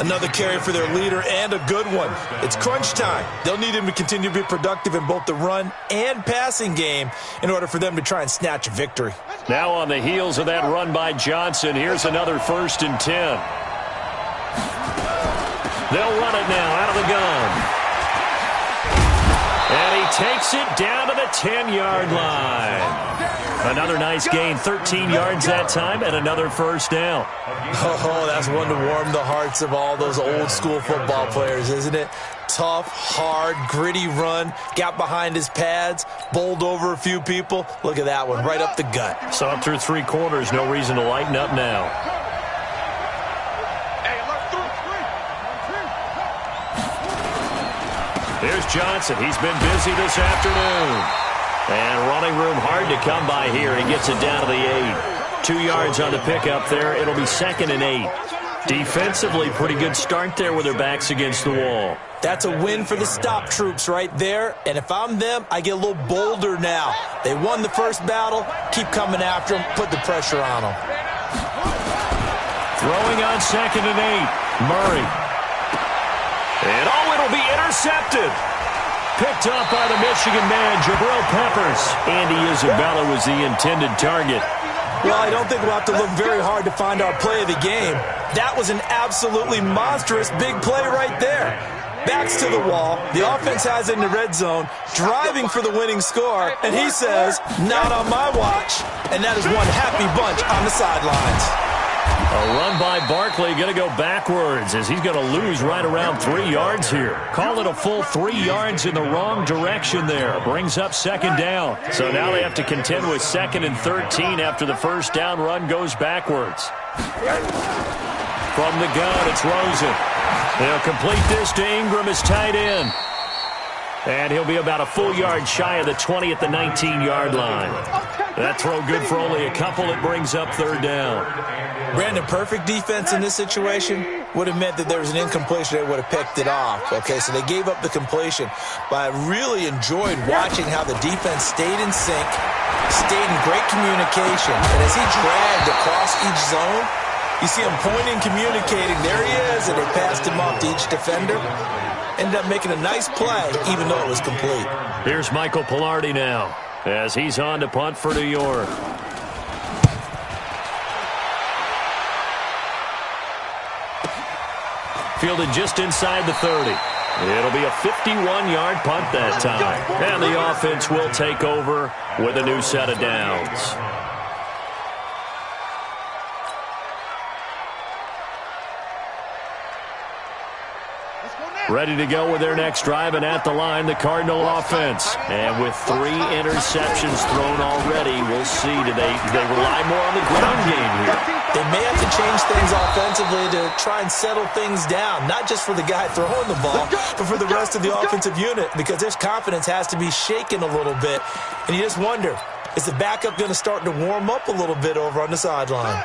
Another carry for their leader and a good one. It's crunch time. They'll need him to continue to be productive in both the run and passing game in order for them to try and snatch a victory. Now on the heels of that run by Johnson, here's another 1st and 10. They'll run it now out of the gun. And he takes it down to the 10-yard line. Another nice gain, 13 yards that time, and another 1st down. Oh, that's one to warm the hearts of all those old-school football players, isn't it? Tough, hard, gritty run, got behind his pads, bowled over a few people. Look at that one, right up the gut. So up through 3 quarters, no reason to lighten up now. Here's Johnson. He's been busy this afternoon. And running room hard to come by here. He gets it down to the 8. 2 yards on the pickup there. It'll be 2nd and 8. Defensively, pretty good start there with their backs against the wall. That's a win for the stop troops right there. And if I'm them, I get a little bolder now. They won the first battle. Keep coming after them. Put the pressure on them. Throwing on 2nd and 8. Murray. And it'll be intercepted. Picked up by the Michigan man, Jabril Peppers. Andy Isabella was the intended target. Well, I don't think we'll have to look very hard to find our play of the game. That was an absolutely monstrous big play right there. Backs to the wall. The offense has it in the red zone, driving for the winning score. And he says, not on my watch. And that is one happy bunch on the sidelines. A run by Barkley, going to go backwards as he's going to lose right around 3 yards here. Call it a full 3 yards in the wrong direction there. Brings up 2nd down. So now they have to contend with 2nd and 13 after the 1st down run goes backwards. From the gun, it's Rosen. They'll complete this to Ingram as tight end. And he'll be about a full yard shy of the 20 at the 19-yard line. That throw good for only a couple. It brings up 3rd down. Brandon, perfect defense in this situation would have meant that there was an incompletion. They would have picked it off. Okay, so they gave up the completion. But I really enjoyed watching how the defense stayed in sync, stayed in great communication. And as he dragged across each zone, you see him pointing, communicating. There he is, and they passed him off to each defender. Ended up making a nice play, even though it was complete. Here's Michael Pilardi now as he's on to punt for New York. Fielded just inside the 30. It'll be a 51-yard punt that time. And the offense will take over with a new set of downs. Ready to go with their next drive, and at the line, the Cardinal offense. And with 3 interceptions thrown already, we'll see. Do they rely more on the ground game here? They may have to change things offensively to try and settle things down, not just for the guy throwing the ball, but for the rest of the offensive unit, because their confidence has to be shaken a little bit. And you just wonder, is the backup going to start to warm up a little bit over on the sideline?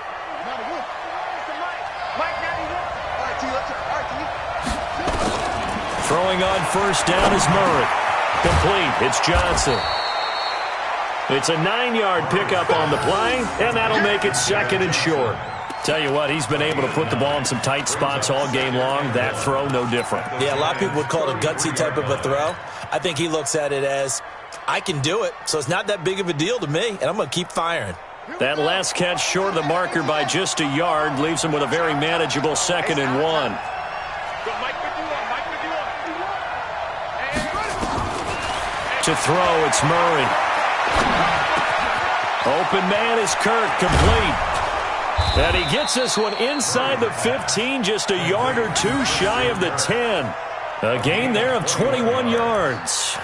Throwing on 1st down is Murray. Complete. It's Johnson. It's a 9-yard pickup on the play, and that'll make it 2nd and short. Tell you what, he's been able to put the ball in some tight spots all game long. That throw, no different. Yeah, a lot of people would call it a gutsy type of a throw. I think he looks at it as I can do it, so it's not that big of a deal to me, and I'm going to keep firing. That last catch short of the marker by just a yard leaves him with a very manageable 2nd and 1. To throw, it's Murray. Open man is Kirk, complete. And he gets this one inside the 15, just a yard or two shy of the 10. A gain there of 21 yards.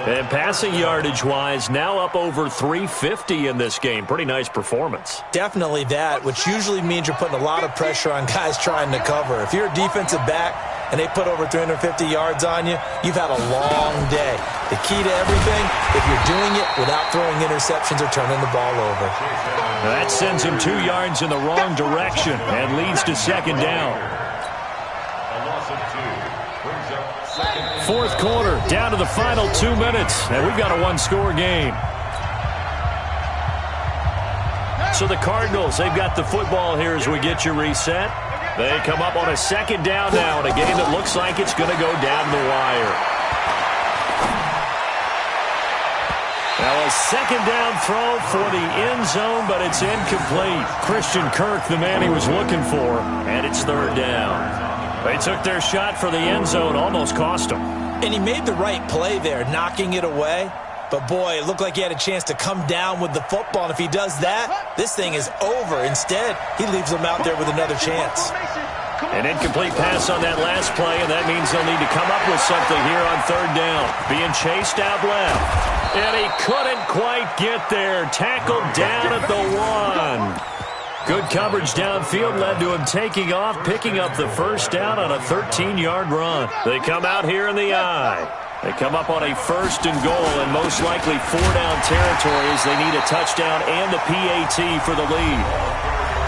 And passing yardage-wise, now up over 350 in this game. Pretty nice performance. Definitely that, which usually means you're putting a lot of pressure on guys trying to cover. If you're a defensive back and they put over 350 yards on you, you've had a long day. The key to everything, if you're doing it without throwing interceptions or turning the ball over. That sends him 2 yards in the wrong direction and leads to 2nd down. A loss of 2 brings up 2nd. 4th quarter, down to the final 2 minutes, and we've got a 1-score game. So the Cardinals, they've got the football here as we get you reset. They come up on a 2nd down now in a game that looks like it's going to go down the wire. Now a 2nd down throw for the end zone, but it's incomplete. Christian Kirk, the man he was looking for, and it's 3rd down. They took their shot for the end zone, almost cost him. And he made the right play there, knocking it away. But, boy, it looked like he had a chance to come down with the football. And if he does that, this thing is over. Instead, he leaves them out there with another chance. An incomplete pass on that last play, and that means they'll need to come up with something here on 3rd down. Being chased out left. And he couldn't quite get there. Tackled down at the 1. Good coverage downfield led to him taking off, picking up the 1st down on a 13-yard run. They come out here in the I. They come up on a 1st and goal, and most likely 4-down territory as they need a touchdown and the PAT for the lead.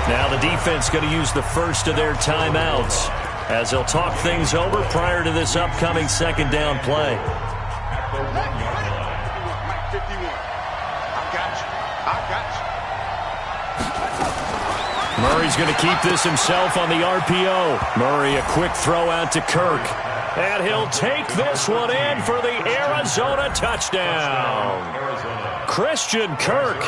Now the defense going to use the first of their timeouts as they'll talk things over prior to this upcoming 2nd down play. At the 1-yard line. 51. I got you. Murray's going to keep this himself on the RPO. Murray, a quick throw out to Kirk. And he'll take this one in for the Arizona touchdown. Christian Kirk,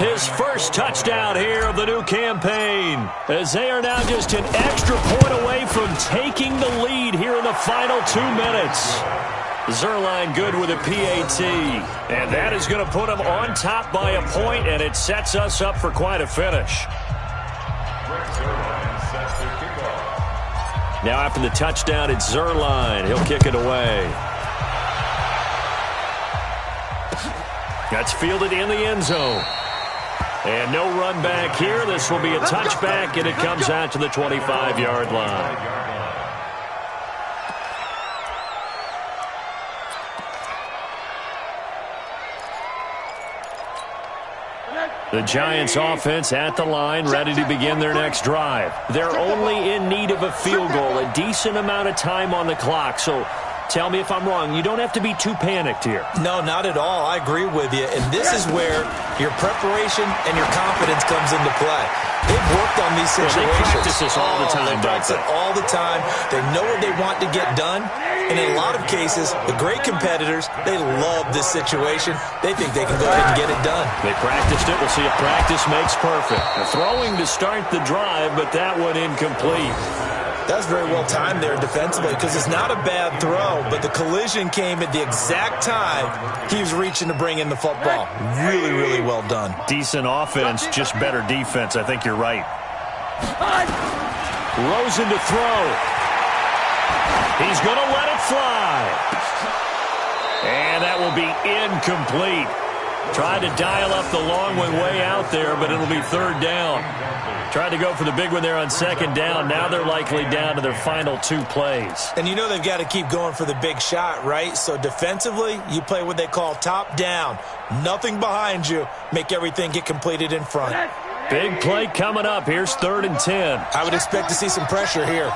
his first touchdown here of the new campaign, as they are now just an extra point away from taking the lead here in the final 2 minutes. Zerline good with a PAT, and that is going to put him on top by a point, and it sets us up for quite a finish. Now after the touchdown, it's Zerline. He'll kick it away. That's fielded in the end zone. And no run back here. This will be a touchback, and it comes out to the 25-yard line. The Giants offense at the line, ready to begin their next drive. They're only in need of a field goal, a decent amount of time on the clock. So tell me if I'm wrong. You don't have to be too panicked here. No, not at all. I agree with you. And this is where your preparation and your confidence comes into play. They've worked on these situations. They practice this all the time. They practice it all the time. They know what they want to get done. And in a lot of cases, the great competitors, they love this situation. They think they can go ahead and get it done. They practiced it. We'll see if practice makes perfect. They're throwing to start the drive, but that one incomplete. That's very well timed there defensively because it's not a bad throw, but the collision came at the exact time he was reaching to bring in the football. Really, really well done. Decent offense, just better defense. I think you're right. Rosen to throw. He's going to let it fly. And that will be incomplete. Tried to dial up the long one way out there, but it'll be 3rd down. Tried to go for the big one there on 2nd down. Now they're likely down to their final 2 plays. And you know they've got to keep going for the big shot, right? So defensively, you play what they call top down. Nothing behind you. Make everything get completed in front. Big play coming up. Here's 3rd and 10. I would expect to see some pressure here.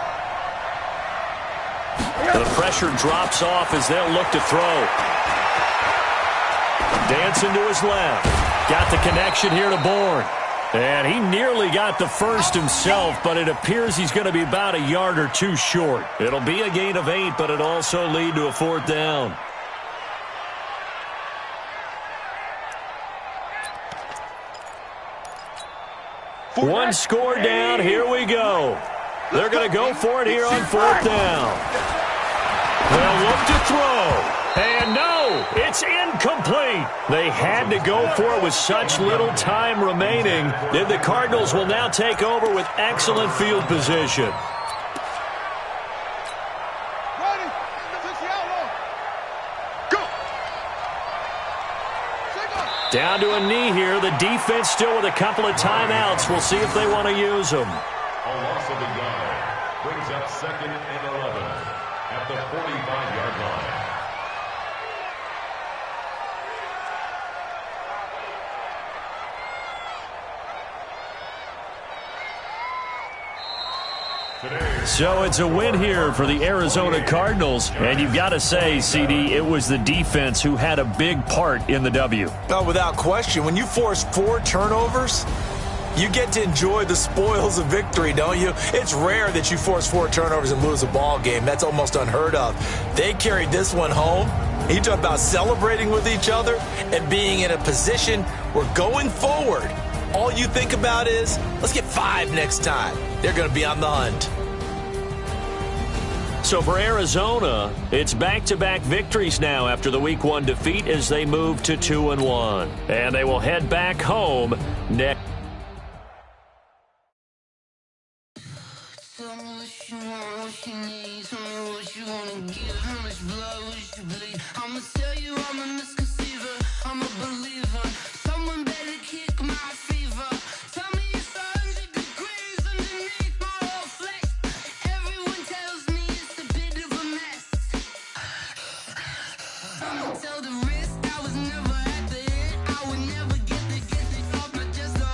The pressure drops off as they'll look to throw. Dancing to his left. Got the connection here to Bourne. And he nearly got the first himself, but it appears he's going to be about a yard or 2 short. It'll be a gain of 8, but it'll also lead to a 4th down. One score down. Here we go. They're going to go for it here on 4th down. They'll look to throw. And no, it's incomplete. They had to go for it with such little time remaining. Then the Cardinals will now take over with excellent field position. Down to a knee here. The defense still with a couple of timeouts. We'll see if they want to use them. A loss of a yard brings up 2nd and 11 at the 45-yard line. So it's a win here for the Arizona Cardinals. And you've got to say, CD, it was the defense who had a big part in the W. Oh, without question. When you force 4 turnovers, you get to enjoy the spoils of victory, don't you? It's rare that you force 4 turnovers and lose a ball game. That's almost unheard of. They carried this one home. You talk about celebrating with each other and being in a position where going forward, all you think about is, let's get 5 next time. They're going to be on the hunt. So for Arizona, it's back-to-back victories now after the Week 1 defeat as they move to 2-1. And they will head back home next. Tell me what you want, what you need. Tell me what you want to give. How much blood would you bleed? I'ma tell you I'm a misconceiver. I'm a believer. Someone better kick my fever. Tell me it's 100 degrees underneath my whole flesh. Everyone tells me it's a bit of a mess. I'ma tell the risk I was never at the end. I would never get it off my chest. Oh,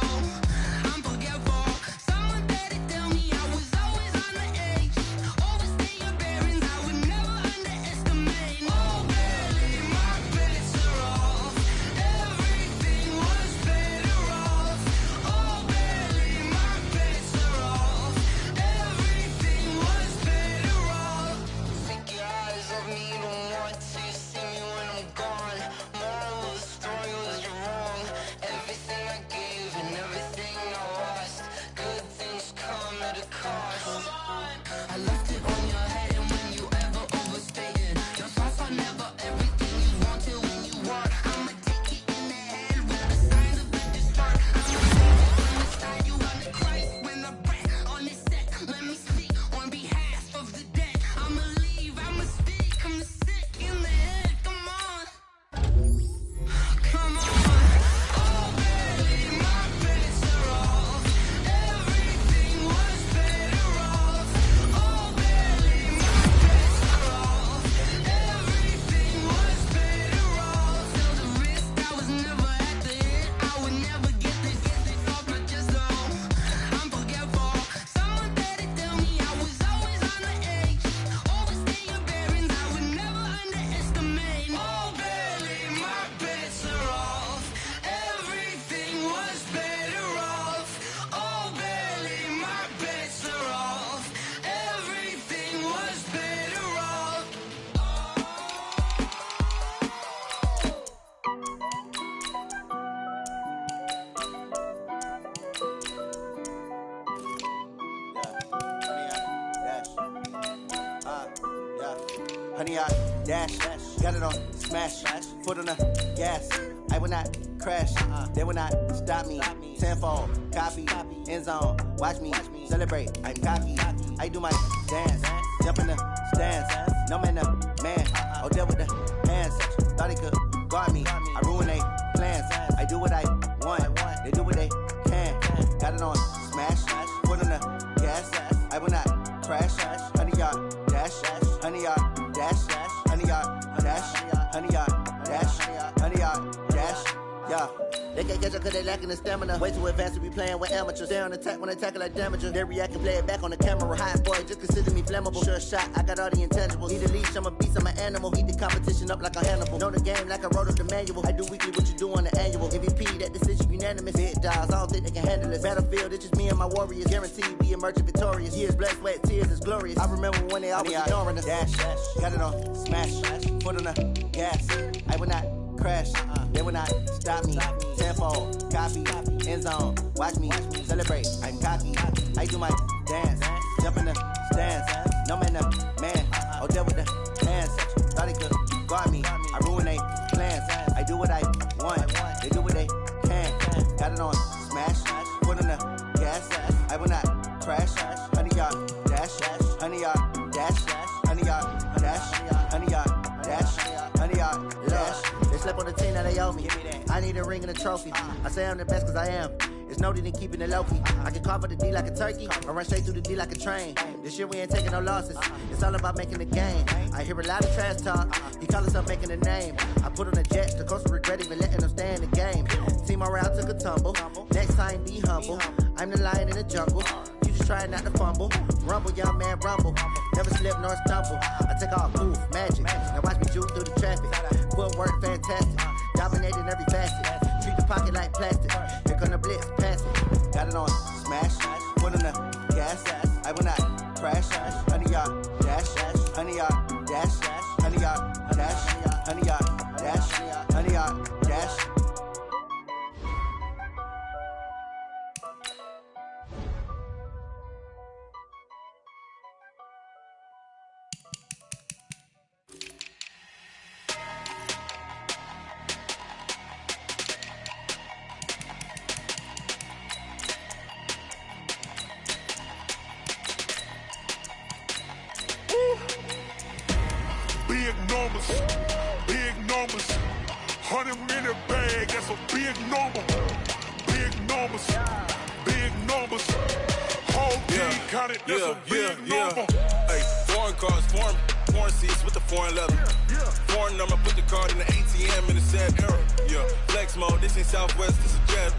I'm forgetful. Someone better tell me I was always on the edge. Overstay your bearings, I would never underestimate. Oh, barely, my bets are off. Everything was better off. Oh, barely, my bets are off. Everything was better off. Take your eyes off me, don't want to see me when I'm gone. Moral of the story was you're wrong. Everything I gave and everything I lost. Good things come at a cost. I left it on your head, and when you ever overstated, your thoughts are never everything you wanted when you want. I'ma take it in the head with the signs of a distort. I'ma on the side, you on the Christ when I breath on this set. Let me speak on behalf of the dead. I'ma leave, I'ma speak, I'm the sick in the head. Come on, come on. Oh, barely, my bets are off. Everything was better off. Oh, barely, my bets are off. Everything was better off. Tell the risk I was never at the end. I would never get it off my chest. Oh, I'm forgetful. Someone better tell me I was always on the edge. Overstay your bearings, I would never underestimate. Oh, barely, my bets are off. Everything was better off. Oh, barely, my bets are off. Everything was better off. Honey, I dash, got it on smash, foot on the gas. I will not crash, they will not stop me. Tenfold, copy, end zone, watch me celebrate. I'm cocky, I do my dance, jump in the stands. No man, the man, oh, there with the hands. Thought he could guard me, I ruin they plans. I do what I want, they do what they can. Got it on smash, foot on the gas. I will not crash, honey, y'all dash, honey, y'all dash, honey, y'all dash, honey, y'all dash, honey, y'all dash, yeah. They can't catch up cause they lacking the stamina. Way too advanced to be playing with amateurs. They on attack when they tackle like damager. They react and play it back on the camera. Hot boy, just consider me flammable. Sure shot, I got all the intangibles. Need a leash, I'm a beast, I'm an animal. Eat the competition up like a Hannibal. Know the game like I wrote up the manual. I do weekly what you do on the annual. MVP, that decision unanimous. Big dials, I don't think they can handle this. Battlefield, it's just me and my warriors. Guaranteed we emerge victorious. Years, blood, sweat, tears, it's glorious. I remember when they always ignoring us. Dash, got it on smash, foot on the gas. I will not crash. They will not stop me. Tenfold, copy, end zone. Watch me celebrate. I'm cocky. I do my dance. Jump in the stands. No man, man. Oh, there with the hands. Thought they could guard me. I ruin they plans. I do what I want. They do what they can. Got it on smash. Put on the gas. I will not crash. 100-yard dash. 100-yard dash. 100-yard dash. 100-yard dash. 100-yard dash. They slept on the team that they owe me. I need a ring and a trophy. I say I'm the best cause I am. It's noted in keeping it low-key. I can carve up the D like a turkey, or run straight through the D like a train. This year we ain't taking no losses. It's all about making the game. I hear a lot of trash talk. He call himself making a name. I put on a jet, the coach will regret even letting them stay in the game. Team morale took a tumble. Next time be humble. I'm the lion in the jungle. You just try not to fumble. Rumble, young man, rumble. Never slip nor stumble. I take off, move, magic. Now watch me juke through the traffic. Footwork fantastic. Dominating every facet. Treat the pocket like plastic. Here come the blitz, pass it. Got it on smash. Put on the gas. I will not crash. 100-yard dash. 100-yard dash. 100-yard dash. 100-yard dash. 100-yard dash. Big numbers, 100-minute bag, that's a big number. Big numbers, whole team counted, that's a big number. Hey, foreign cars, foreign seats with the foreign leather. Foreign number, put the card in the ATM in the sad era. Yeah, flex mode, this ain't Southwest, this is jet.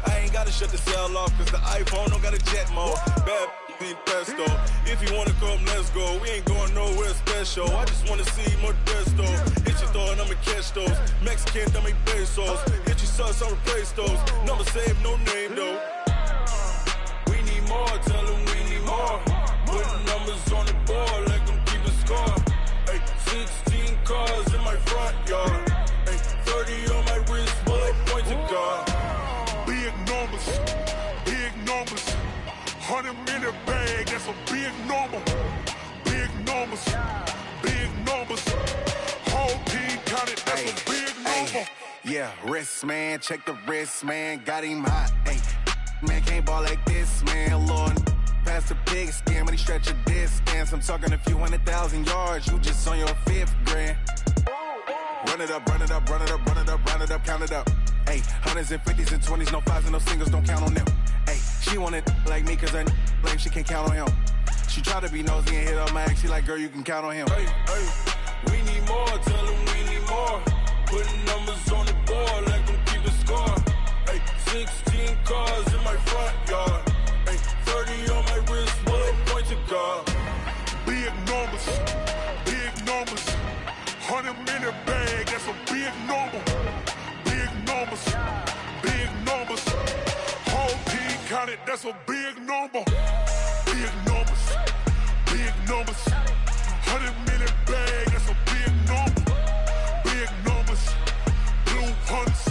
I ain't gotta shut the cell off, cause the iPhone don't got a jet mode. Bad be pesto. If you wanna come, let's go. We ain't going nowhere special. I just wanna see Modesto. Hit your thought, I'ma catch those. Mexican, I make pesos. Hit your sus, I'll replace those. Number saved, no name though. We need more, tell them we need more. Putting numbers on the board like I'm keeping score. Hey, 16 cars in my front yard. Hey, 30 on my wrist, bullet point to God. Big numbers, 100-minute bag, that's a big number. Big numbers, whole team counted, that's a big number. Yeah, wrist man, check the wrist man, got him hot. Ay, man can't ball like this, man. Lord, past the pig skin when he stretch a distance. I'm talking a few 100,000 yards, you just on your 5th grand. Run it up, count it up. Ay, 100s and 50s and 20s, no 5s and no singles, don't count on them. Ay, she want it like me, cause her blame, she can't count on him. She try to be nosy and hit up my ex, she like, girl, you can count on him. Hey, we need more, tell them we need more. Putting numbers on the board like I'm keeping score. Hey, 16 cars in my front yard. Hey, 30 on my wrist, bullet point to God. Big numbers, 100-minute bag, that's a big number. Big numbers, whole team counted, that's a big number. Big numbers, 100-minute bag, that's a big number. Big numbers, blue hunts,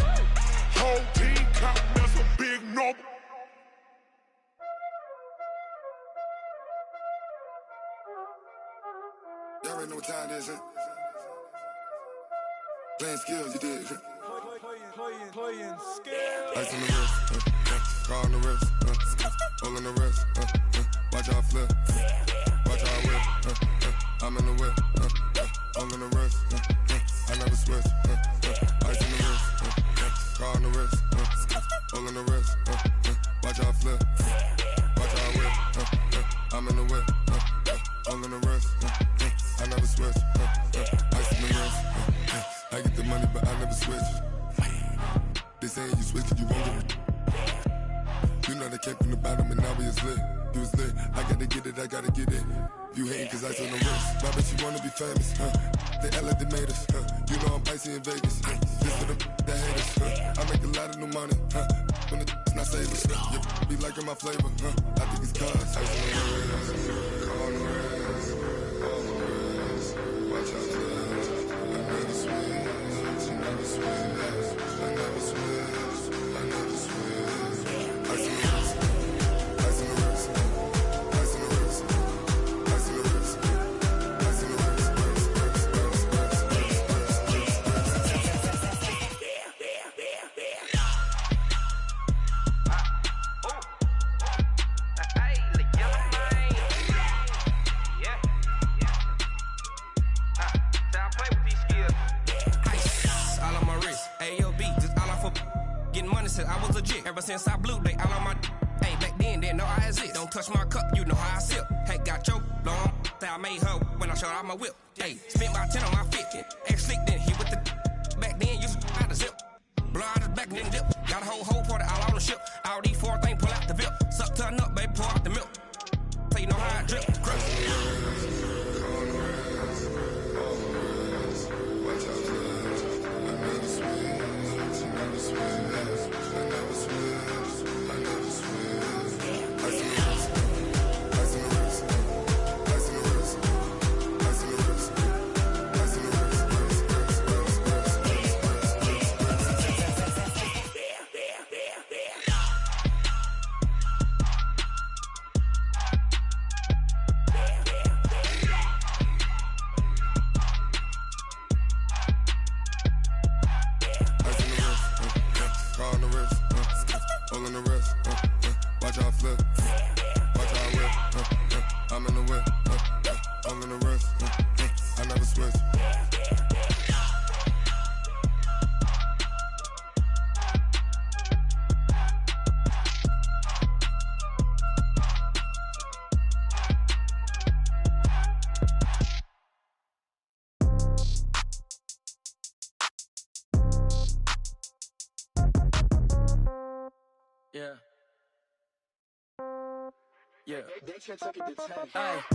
whole team counting, that's a big number. Y'all already know what time it is, huh? Playing skills, you did. Playing skills. Ice on the wrist, car on the wrist, hole in the wrist, watch how I flip, watch how I whip, I'm in the whip, hole in the wrist, I never switch, ice on the wrist, car on the wrist, hole in the wrist, watch how I flip, watch how I whip, I'm in the whip, hole in the wrist, I never switch, ice on the wrist, I get the money but I never switch. They saying you switch it, you won't get it. You know they came from the bottom and now we is lit. You was lit, I gotta get it, I gotta get it. You hating cause ice on the wrist. My bitch, you wanna be famous, They act like they made us, You know I'm icy in Vegas, This for the that hate us, I make a lot of new money, When the not savers, be liking my flavor, I think it's cause ice on the wrist, on the wrist, on the wrist. Watch out, I never switch, legit. Ever since I blew, they all on my. Hey, back then, didn't know I exist. Don't touch my cup, you know how I sip. Hey, got choked, long. I made her when I showed out my whip. Hey, spent about 10 on my fit. Ex-slick, then hit with the. Back then, used to out the zip. Blow out his back, then dip. Got a whole party all on the ship. All these 4 things, pull out the VIP. Suck, turn up, baby, pour out the milk. So you know how I drip. Yeah. Hey,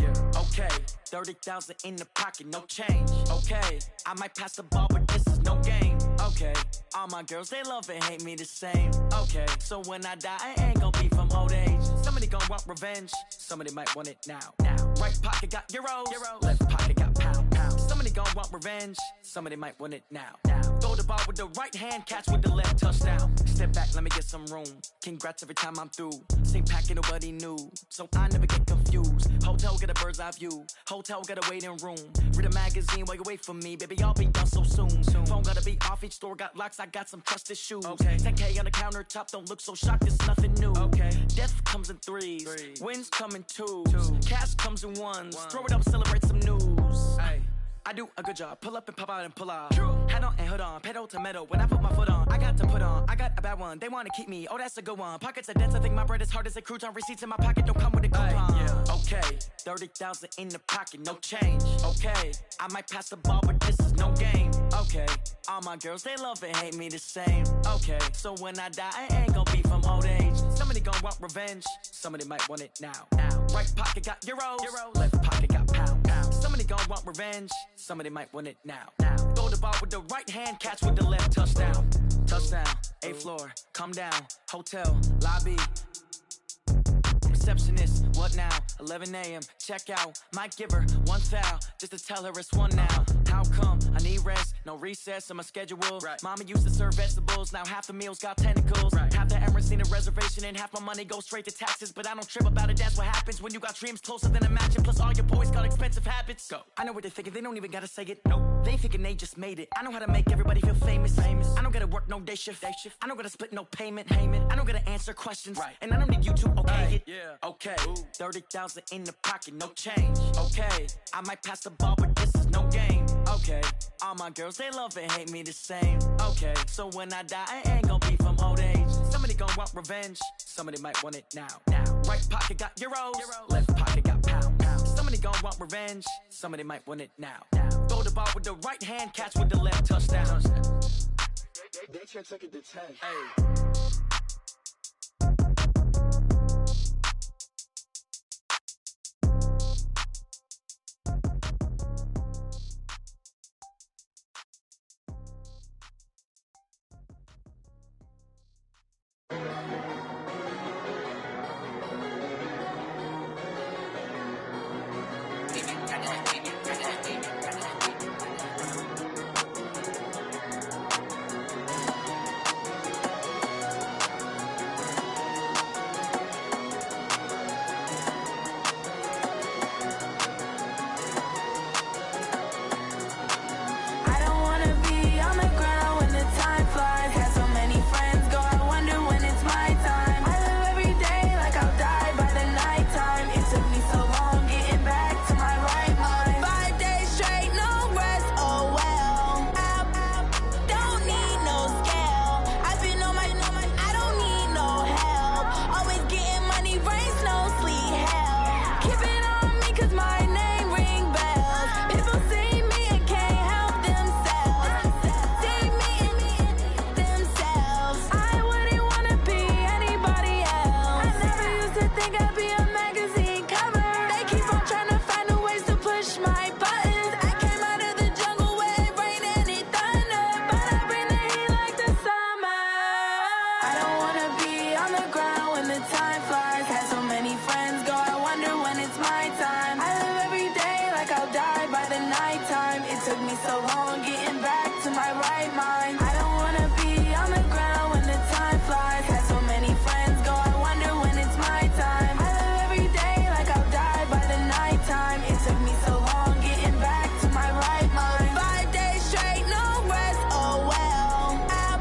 yeah. Okay, 30,000 in the pocket, no change. Okay, I might pass the ball, but this is no game. Okay, all my girls, they love and hate me the same. Okay, so when I die, I ain't gon' be from old age. Somebody gon' want revenge, somebody might want it now. Right pocket got euros, left pocket got pound. Somebody gon' want revenge, somebody might want it now. Throw the ball with the right hand, catch with the left, touchdown. Step back, let me get some room. Congrats every time I'm through. Same packet, nobody knew, so I never get confused. Hotel get a bird's eye view, hotel got a waiting room. Read a magazine while you wait for me, baby, I'll be done so soon. Phone gotta be off, each store got locks, I got some trusted shoes. 10K on the countertop, don't look so shocked, it's nothing new. Death comes in threes, wins come in twos, cash comes in ones. Throw it up, celebrate some news. I do a good job, pull up and pop out and pull out. Hat on and hood on, pedal to metal. When I put my foot on, I got to put on. I got a bad one, they wanna keep me, oh that's a good one. Pockets are dense, I think my bread is hard as a crouton. Receipts in my pocket don't come with a coupon. Okay, 30,000 in the pocket, no change. Okay, I might pass the ball, but this is no game. Okay, all my girls, they love and hate me the same. Okay, so when I die, I ain't gon' be from old age. Somebody gon' want revenge, somebody might want it now. Right pocket got euros, left pocket got pound. Somebody gon' want revenge, somebody might want it now. Throw the ball with the right hand, catch with the left, touchdown. Touchdown, 8th floor, come down, hotel, lobby. Receptionist, what now? 11 a.m., check out. Might give her one foul, just to tell her it's one now. How come? I need rest, no recess on my schedule. Mama used to serve vegetables, now half the meals got tentacles. Half the errands need a reservation and half my money goes straight to taxes. But I don't trip about it, that's what happens when you got dreams closer than a mansion. Plus all your boys got expensive habits. Go. I know what they're thinking, they don't even gotta say it. Nope. They thinking they just made it. I know how to make everybody feel famous. I don't gotta work no day shift. I don't gotta split no payment. I don't gotta answer questions. And I don't need you to okay it. Okay, 30,000 in the pocket, no change. Okay, I might pass the ball, but this is no game. Okay, all my girls, they love and hate me the same. Okay, so when I die, I ain't gon' be from old age. Somebody gon' want revenge, somebody might want it now. Right pocket got euros, left pocket got pound. Somebody gon' want revenge, somebody might want it now. Throw the ball with the right hand, catch with the left, touchdown. They can't take it to 10. getting back to my right mind. I don't wanna be on the ground when the time flies. Had so many friends go, I wonder when it's my time. I live every day like I'll die by the nighttime. It took me so long getting back to my right mind. 5 days straight, no rest, oh well. I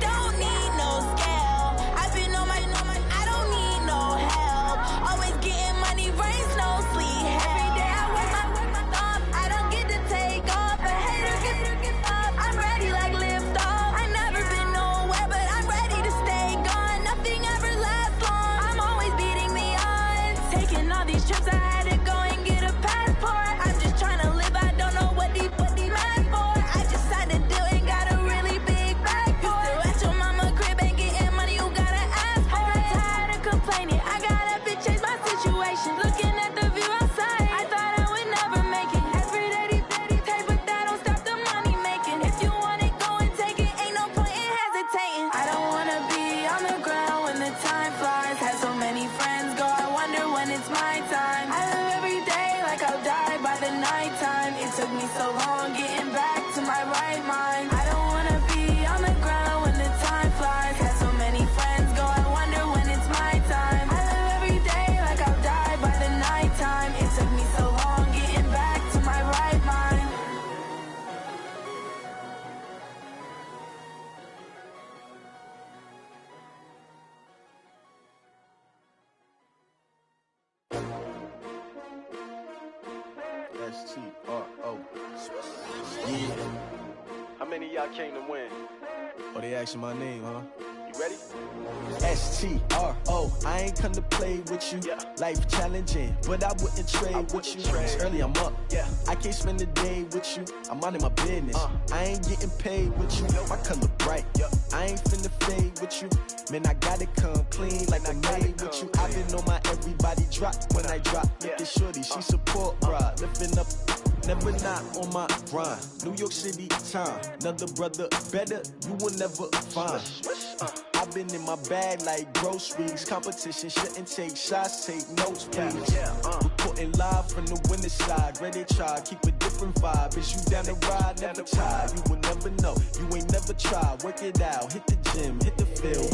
don't need no scale. I've been on my, I don't need no help. Always getting money, rains, no sleep. Every day I work my thumb. I don't get to take off. A hater get up. I'm ready like lift off. I never been nowhere, but I'm ready to stay gone. Nothing ever lasts long. I'm always beating the odds. Taking all these trips, I had to go and get a passport. I'm just trying to live. I don't know what the mad for. I just had to do and got a really big bag for it. Still at your mama crib and getting money, you gotta ask for it. I'm tired of complaining. I got up and changed my situation. Looking at the view outside, I thought I would never make it. Every day they pay, but that don't stop the money making. If you want it, go and take it. Ain't no point in hesitating. I don't wanna be on the ground when the time flies. Had so many friends go, I wonder when it's my time. I live every day like I'll die by the nighttime. It took me so long getting back to my right mind. I don't wanna be on the ground when the time flies. Had so many friends go, I wonder when it's my time. I live every day like I'll die by the nighttime. It took me so long getting back to my right mind. S-T-R-O. Yeah. How many of y'all came to win? Oh, they asking my name, huh? You ready? S-T-R-O. I ain't come to play with you. Yeah. Life challenging, but I wouldn't trade with you. It's early, I'm up. Yeah. I can't spend the day with you. I'm minding my business. I ain't getting paid with you. My color bright. I ain't finna fade with you. Man, I gotta come clean like I made with you. I've been on my everybody drop when I drop. Look at shorty, she support ride. Lifting up, never not on my grind. New York City time. Another brother better, you will never find. I've been in my bag like groceries. Competition shouldn't take shots, take notes, please. Reporting live from the winning side. Ready to try, keep a different vibe. Is you down the ride, never tired. You will never know, you ain't never tried. Work it out, hit the gym, hit the field.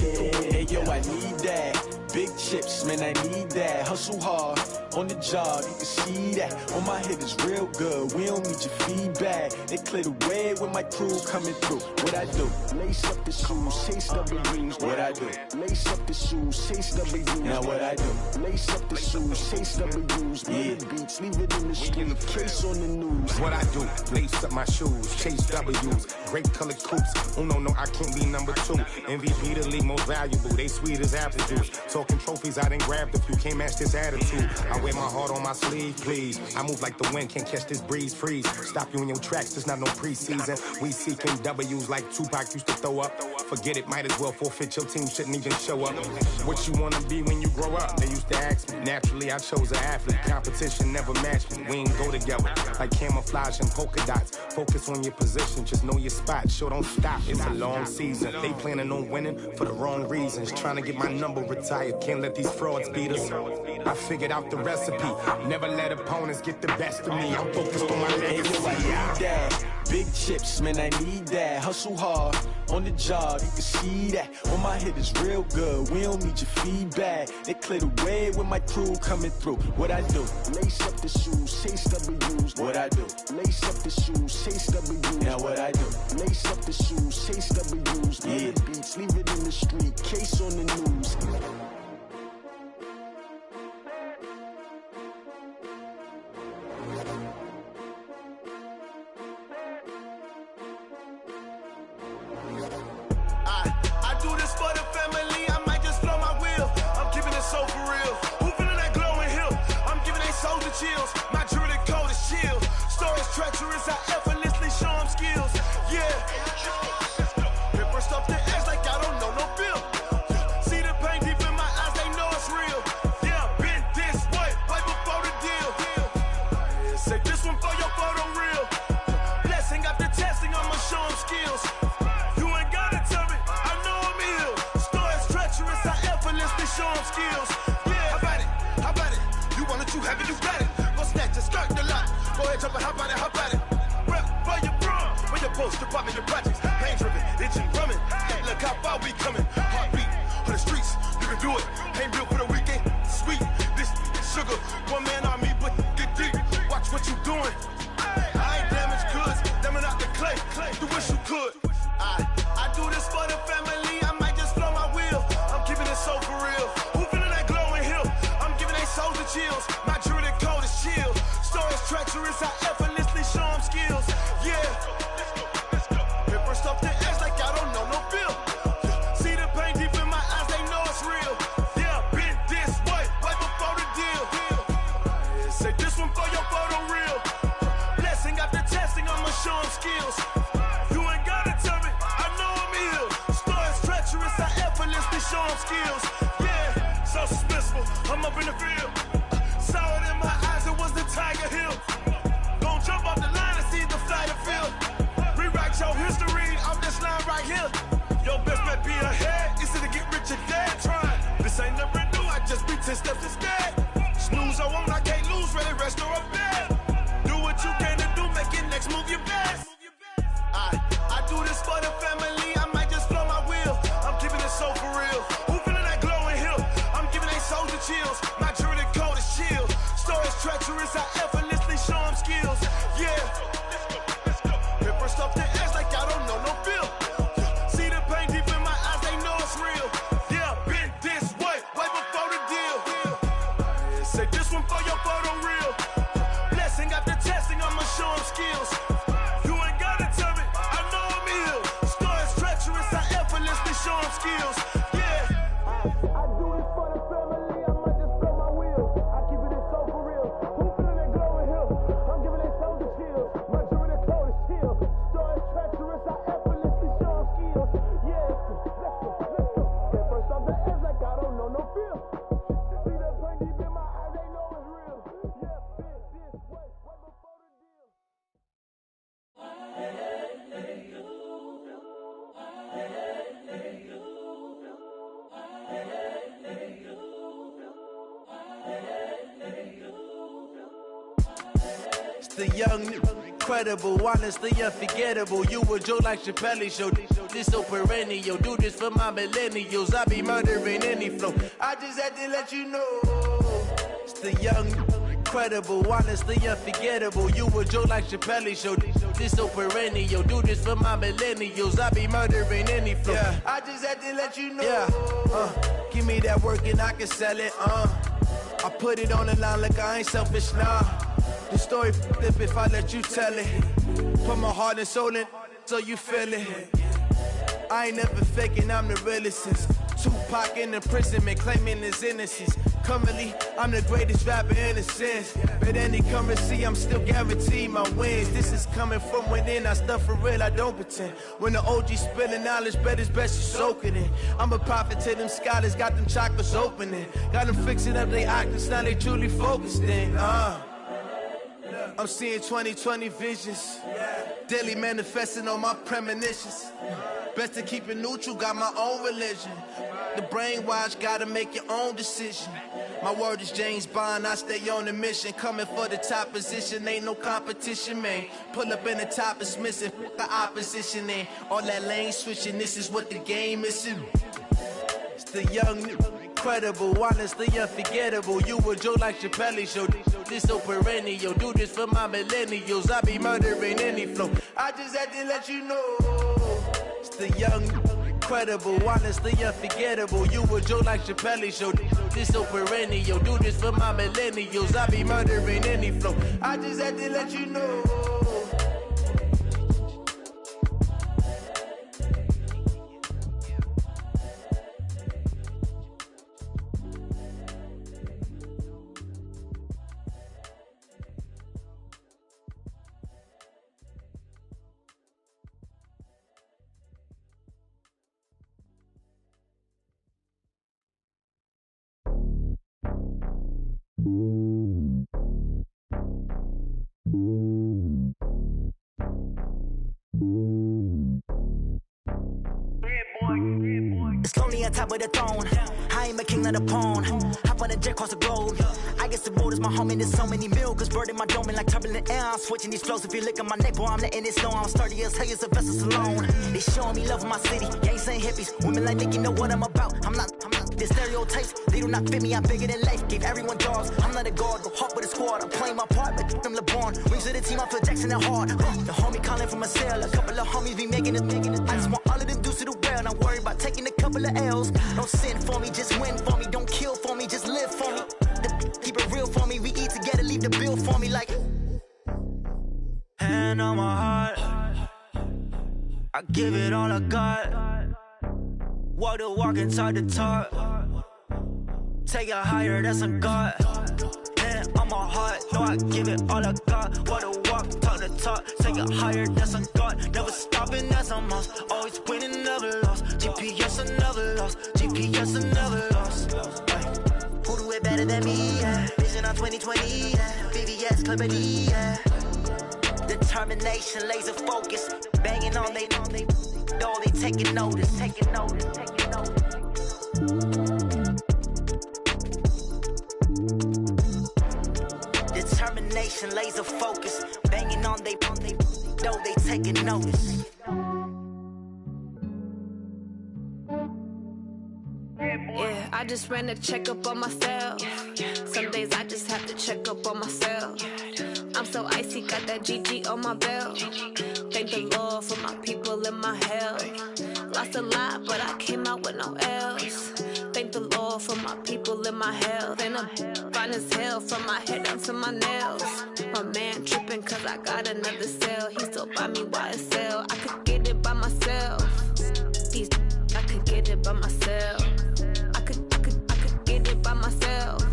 Hey yo, I need that. Big chips, man, I need that. Hustle hard, on the job, you can see that. On my head is real good, we don't need your feedback. They clear the way with my crew coming through. What I do? Lace up the shoes, chase W's. What I do? Lace up the shoes, chase W's. Now what I do? Lace up the shoes, chase W's. Yeah. Beats, leave it in the street, case on the news. What I do? Lace up my shoes, chase W's. Grape colored coops. Uno, no, I can't be number 2. MVP the league most valuable. They sweet as apple juice. Talking trophies, I didn't grab the few. Can't match this attitude. I wear my heart on my sleeve, please. I move like the wind, can't catch this breeze, freeze. Stop you in your tracks, there's not no preseason. We seeking W's like Tupac used to throw up. Forget it, might as well forfeit, your team shouldn't even show up. What you wanna be when you grow up? They used to ask me. Naturally, I chose an athlete. Competition never matched me. We ain't go together. Like camouflage and polka dots. Focus on your position, just know your spot. Sure, don't stop, it's a long season. They planning on winning for the wrong reasons. Trying to get my number retired, can't let these frauds beat us. I figured out the recipe. Never let opponents get the best of me. I'm focused on my legacy. I need that. Big chips, man, I need that. Hustle hard, on the job, you can see that. On my head is real good, we don't need your feedback. They clear the way with my crew coming through. What I do? Lace up the shoes, chase W's. What I do? Lace up the shoes, chase W's. Now what I do? Lace up the shoes, chase W's. Yeah. Beats, leave it in the street, case on the news. I do this for the family, I might just blow my wheel. I'm keeping it so for real. Who feeling that glowing hill? I'm giving they soldier chills. My jewelry code is chill. Stories treacherous, I effortlessly show them skills. Yeah. Ripper stuff the edge like I don't know no bill. See the pain deep in my eyes, they know it's real. Yeah, been this way, right before the deal. Say this one for your photo reel. Blessing after testing, I'ma show them skills. You ain't gotta tell me, I know I'm ill. Stories treacherous, I effortlessly show them skills. Yeah, how about it? How about it? You want it, you have it, you got it. Go snatch it, skirt the lot. Go ahead, jump it, how about it? How about it? Rep for your bro, for post, department of projects. Pain driven, itching, drumming. Look how far we coming. Heartbeat on the streets, you can do it. Ain't built for the weekend. Sweet, this sugar. One man army, but get deep. Watch what you doing. I ain't damaged goods, damn out the clay. You wish you could. I do this for the family. I might just blow my wheel. I'm keeping it so for real. Who feeling that glowing hill? I'm giving they souls the chills. My jewelry cold is chill. Stories treacherous, I effortlessly show them skills. Yeah. Paper stuff the edge like I don't know no feel. See the pain deep in my eyes, they know it's real. Yeah, been this way, way before the deal. Say this one for your photo reel. Blessing after testing, I'ma show them skills. You ain't gotta tell me, I know I'm ill. Stories treacherous, I effortlessly show them skills. Yeah, so suspenseful, I'm up in the field. Saw it in my eyes, it was the Tiger Hill. Gon' jump off the line and see the flight of field. Rewrite your history off this line right here. Your best bet be ahead, easy to get rich or dead. Trying, this ain't never new, I just be 10 steps instead. Snooze I won't, I can't lose, ready, rest or a bed. Do what you can to do, make your next move your best. I do this for the family, I might just blow my wheel. I'm keeping it so for real. Who feeling that glowing hill? I'm giving they souls the chills. My jewelry cold is chill. Stories treacherous, I effortlessly show them skills. Yeah. Paper stuff the edge like I don't know no feel. See the pain deep in my eyes, they know it's real. Yeah, been this way, way before the deal. Say this one for your photo reel. Blessing after testing, I'ma show them skills. You ain't gotta tell me, I know I'm ill. Stories treacherous, I effortlessly show them skills. Yeah. I do this for the family, I might just blow my wheel. I keep it so for real. Who feeling that glowing hill? I'm giving they souls the chills. My jewelry cold is chill. Stories treacherous, I effortlessly show them skills. Yeah, let's go. Get first off the edge like I don't know no feel. See that pain deep in my eyes, they know it's real. Yeah, been this way, way before the deal. It's the young, incredible, honestly unforgettable. You a Joe like Chappelle show. This so perennial. Do this for my millennials. I be murdering any flow. I just had to let you know. It's the young, incredible, honestly unforgettable. You a Joe like Chappelle show. This so perennial. Do this for my millennials. I be murdering any flow. Yeah. I just had to let you know. Yeah. Give me that work and I can sell it. I put it on the line like I ain't selfish, nah. The story flip if I let you tell it. Put my heart and soul in so you feel it. I ain't never faking, I'm the realest since Tupac in imprisonment, claiming his innocence. Currently, I'm the greatest rapper in a sense. But any currency, I'm still guaranteed my wins. This is coming from within, I stuff for real, I don't pretend. When the OG spilling knowledge, bet it's best you soak it in. I'm a prophet to them scholars, got them chakras opening. Got them fixing up they octaves, now they truly focused in. I'm seeing 2020 visions. Daily manifesting on my premonitions. Best to keep it neutral, got my own religion. The brainwash, gotta make your own decision. My word is James Bond, I stay on the mission. Coming for the top position, ain't no competition, man. Pull up in the top, it's missing, the opposition in. All that lane switching, this is what the game is in. It's the young, incredible, honestly unforgettable. You a Joe like Chappelle show. This so perennial. Do this for my millennials. I be murdering any flow. I just had to let you know. It's the young, incredible, honestly unforgettable. You a Joe like Chappelle show. This so perennial. Do this for my millennials. I be murdering any flow. I just had to let you know. Yeah, boy. It's lonely on top of the throne. I ain't a king of the pawn. Hop on a jet across the globe. I guess the road is my home and there's so many miracles burning my dome and like turbulent air. I'm switching these flows. If you look at my neck, boy, I'm letting it snow. I'm sturdy as hell, as a vessel alone. They showing me love in my city. Gang saying hippies. Women like Nicky know what I'm about. I'm not the stereotypes. They do not fit me. I'm bigger than life. Gave everyone jobs. I'm not a guard. Go hard with a squad. I'm playing my part, but them LeBron. Wings to the team. I feel Jackson and hard. The homie calling from a cell. A couple of homies be making it. I just want all of them dudes to the well. Not worried about taking a couple of L's. Don't sin for me, just win for me. Don't kill for me, just live for me. Keep it real for me. We eat together, leave the bill for me like. Hand on my heart, I give it all I got. Walk the walk and talk the talk. Take it higher, that's a God. Hand on my heart, no, I give it all I got. Walk the walk, talk the talk. Take it higher, that's a God. Never stopping, that's a must. Always winning, never lost. GPS, I never lost. GPS, I never lost. Who do it better than me? Yeah. Vision on 2020. Yeah. VVS, Clippity. Yeah. Determination, laser focus. Banging on they door, they taking notice. Taking notice. Taking notice. Determination, laser focus. Banging on they door, they taking notice. Yeah, I just ran a checkup on myself. Some days I just have to check up on myself. I'm so icy, got that GG on my belt. Thank the Lord for my people and my health. Lost a lot, but I came out with no L's. Thank the Lord for my people and my health. And I'm fine as hell from my head down to my nails. My man tripping cause I got another cell. He still buy me YSL. I could get it by myself. These I could get it by myself. I could get it by myself.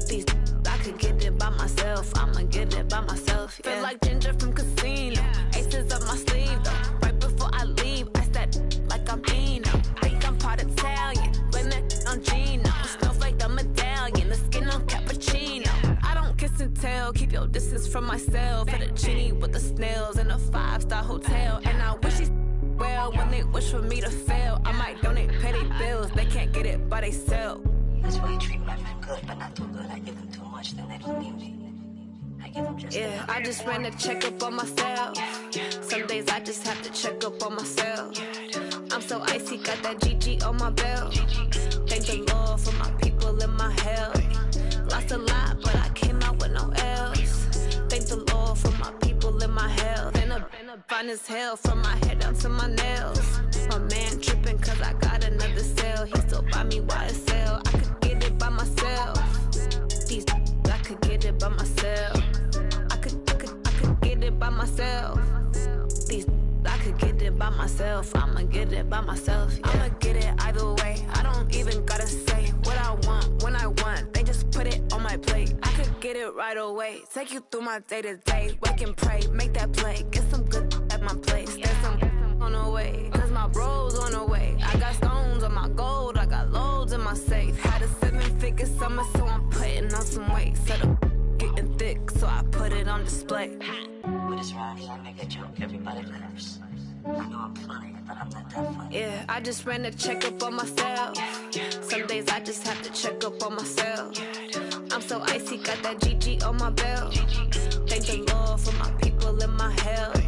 These I could get it by myself. I'ma get it by myself. Yeah. Feel like Ginger from Casino. Aces up my sleeve though. Right before I leave, I said like I'm Dino. Think I'm part Italian. Blame that on Gino. Snowflake the medallion. The skin on cappuccino. I don't kiss and tell. Keep your distance from myself. Fettuccine with the snails in a 5-star hotel. And I wish he's well when they wish for me to fail. I might donate petty bills. They can't get it by themselves. That's why you treat my friend good, but not too good. I give them too much, then they don't need me. I give them just yeah, I just ran a checkup on myself. Some days I just have to check up on myself. I'm so icy, got that GG on my belt. Thank the Lord for my people and my health. Lost a lot, but I came out with no L's. Thank the Lord for my people and my health. And I'm fine as hell from my head down to my nails. My man tripping cause I got another cell. He still buy me YSL. I could get it by myself. These I could get it by myself. I could get it by myself. These I could get it by myself. I'ma get it by myself. Yeah. I'ma get it either way. I don't even gotta say what I want when I want. They just put it on my plate. I could get it right away. Take you through my day to day. Wake and pray, make that play. Get some good at my place. There's some on the way. Cause my bro's on the way. I got stones on my gold. I got loads in my safe. Had a 7-figure summer, so I'm putting on some weight. Set up getting thick, so I put it on display. With this rhyme, I make a joke, everybody laughs. I know I'm funny, but I'm not that funny. Yeah, I just ran a checkup on myself. Some days I just have to check up on myself. I'm so icy, got that GG on my belt. Thank the Lord for my people and my health.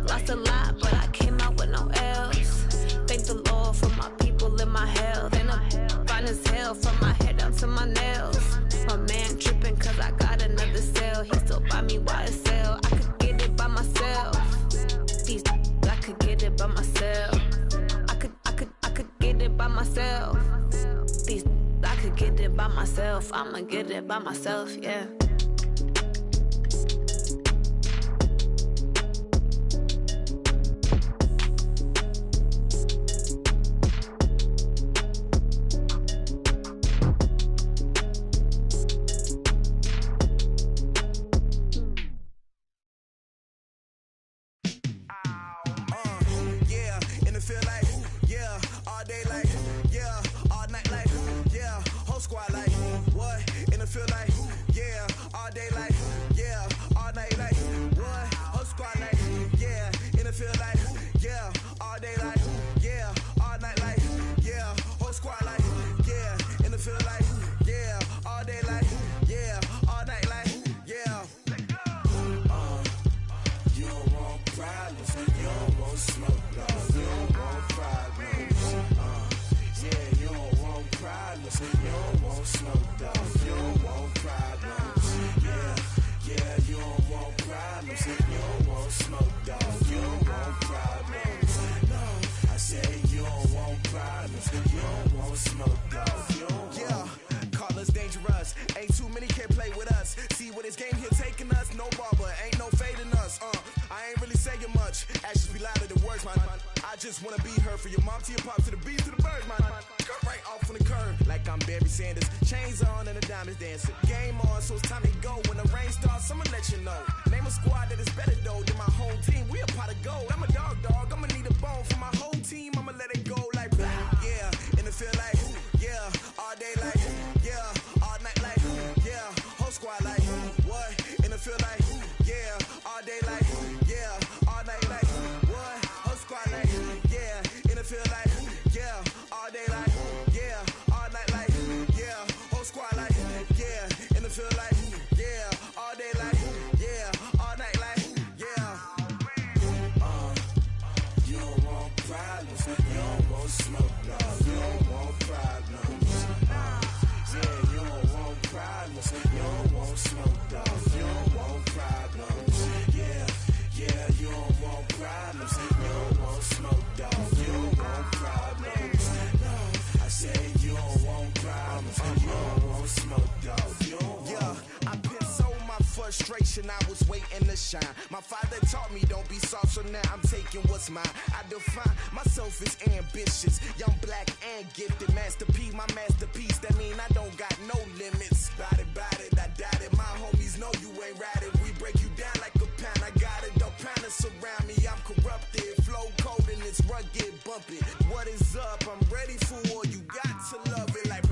Lost a lot, but I came out with no L's. Thank the Lord for my people and my health. And I'm fine as hell from my head down to my nails. My man tripping cause I got another cell. He still buy me YSL. I could get it by myself. These I could get it by myself. I could get it by myself. These I could get it by myself. I'ma get it by myself, yeah. Feel like, yeah, all day like, yeah, all night like, yeah, problems. You don't want smoke, dog. Yeah, call us dangerous. Ain't too many can play with us. See where this game here taking us. No barber, ain't no fading us. I ain't really saying much. Actions be louder than words, man. I just wanna be heard from your mom to your pop to the beat to the birds, man. Cut right off on the curb like I'm Barry Sanders. Chains on and the diamonds dancing. Game on, so it's time to go. When the rain starts, I'ma let you know. Name a squad that is better though than my home team. We a pot of gold. I'm a dog. I'ma need a bone for my whole team. I'ma let it go like yeah. And it feel like yeah. All day like yeah. All night like yeah. Whole squad like what? And it feel like yeah. All day like yeah. All night like what? Whole squad like yeah. And it feel like yeah. All day like yeah. All night like yeah. Whole squad like yeah. And it feel like yeah. All day like yeah. All night like yeah. You don't want problems. You don't want smoke, no. You don't want problems. Yeah, you don't want problems. You don't want smoke, dog. You don't want problems. Yeah, you don't want problems. You don't want smoke, dog. You don't want problems. No, I said you don't want problems. You don't want smoke, dog. You don't want. Yeah, I've been so my frustration. I was waiting to shine. My father taught me don't be soft, so now I'm taking what's mine. I define myself as ambitious, young, black, and gifted. Master P, my masterpiece. That mean I don't got no limits. Bout it, I doubt it. My homies know you ain't ratted. We break you down like a pound. I got it, don't pound to surround me. I'm corrupted, flow cold and it's rugged, bumpy. What is up? I'm ready for war. You got to love it like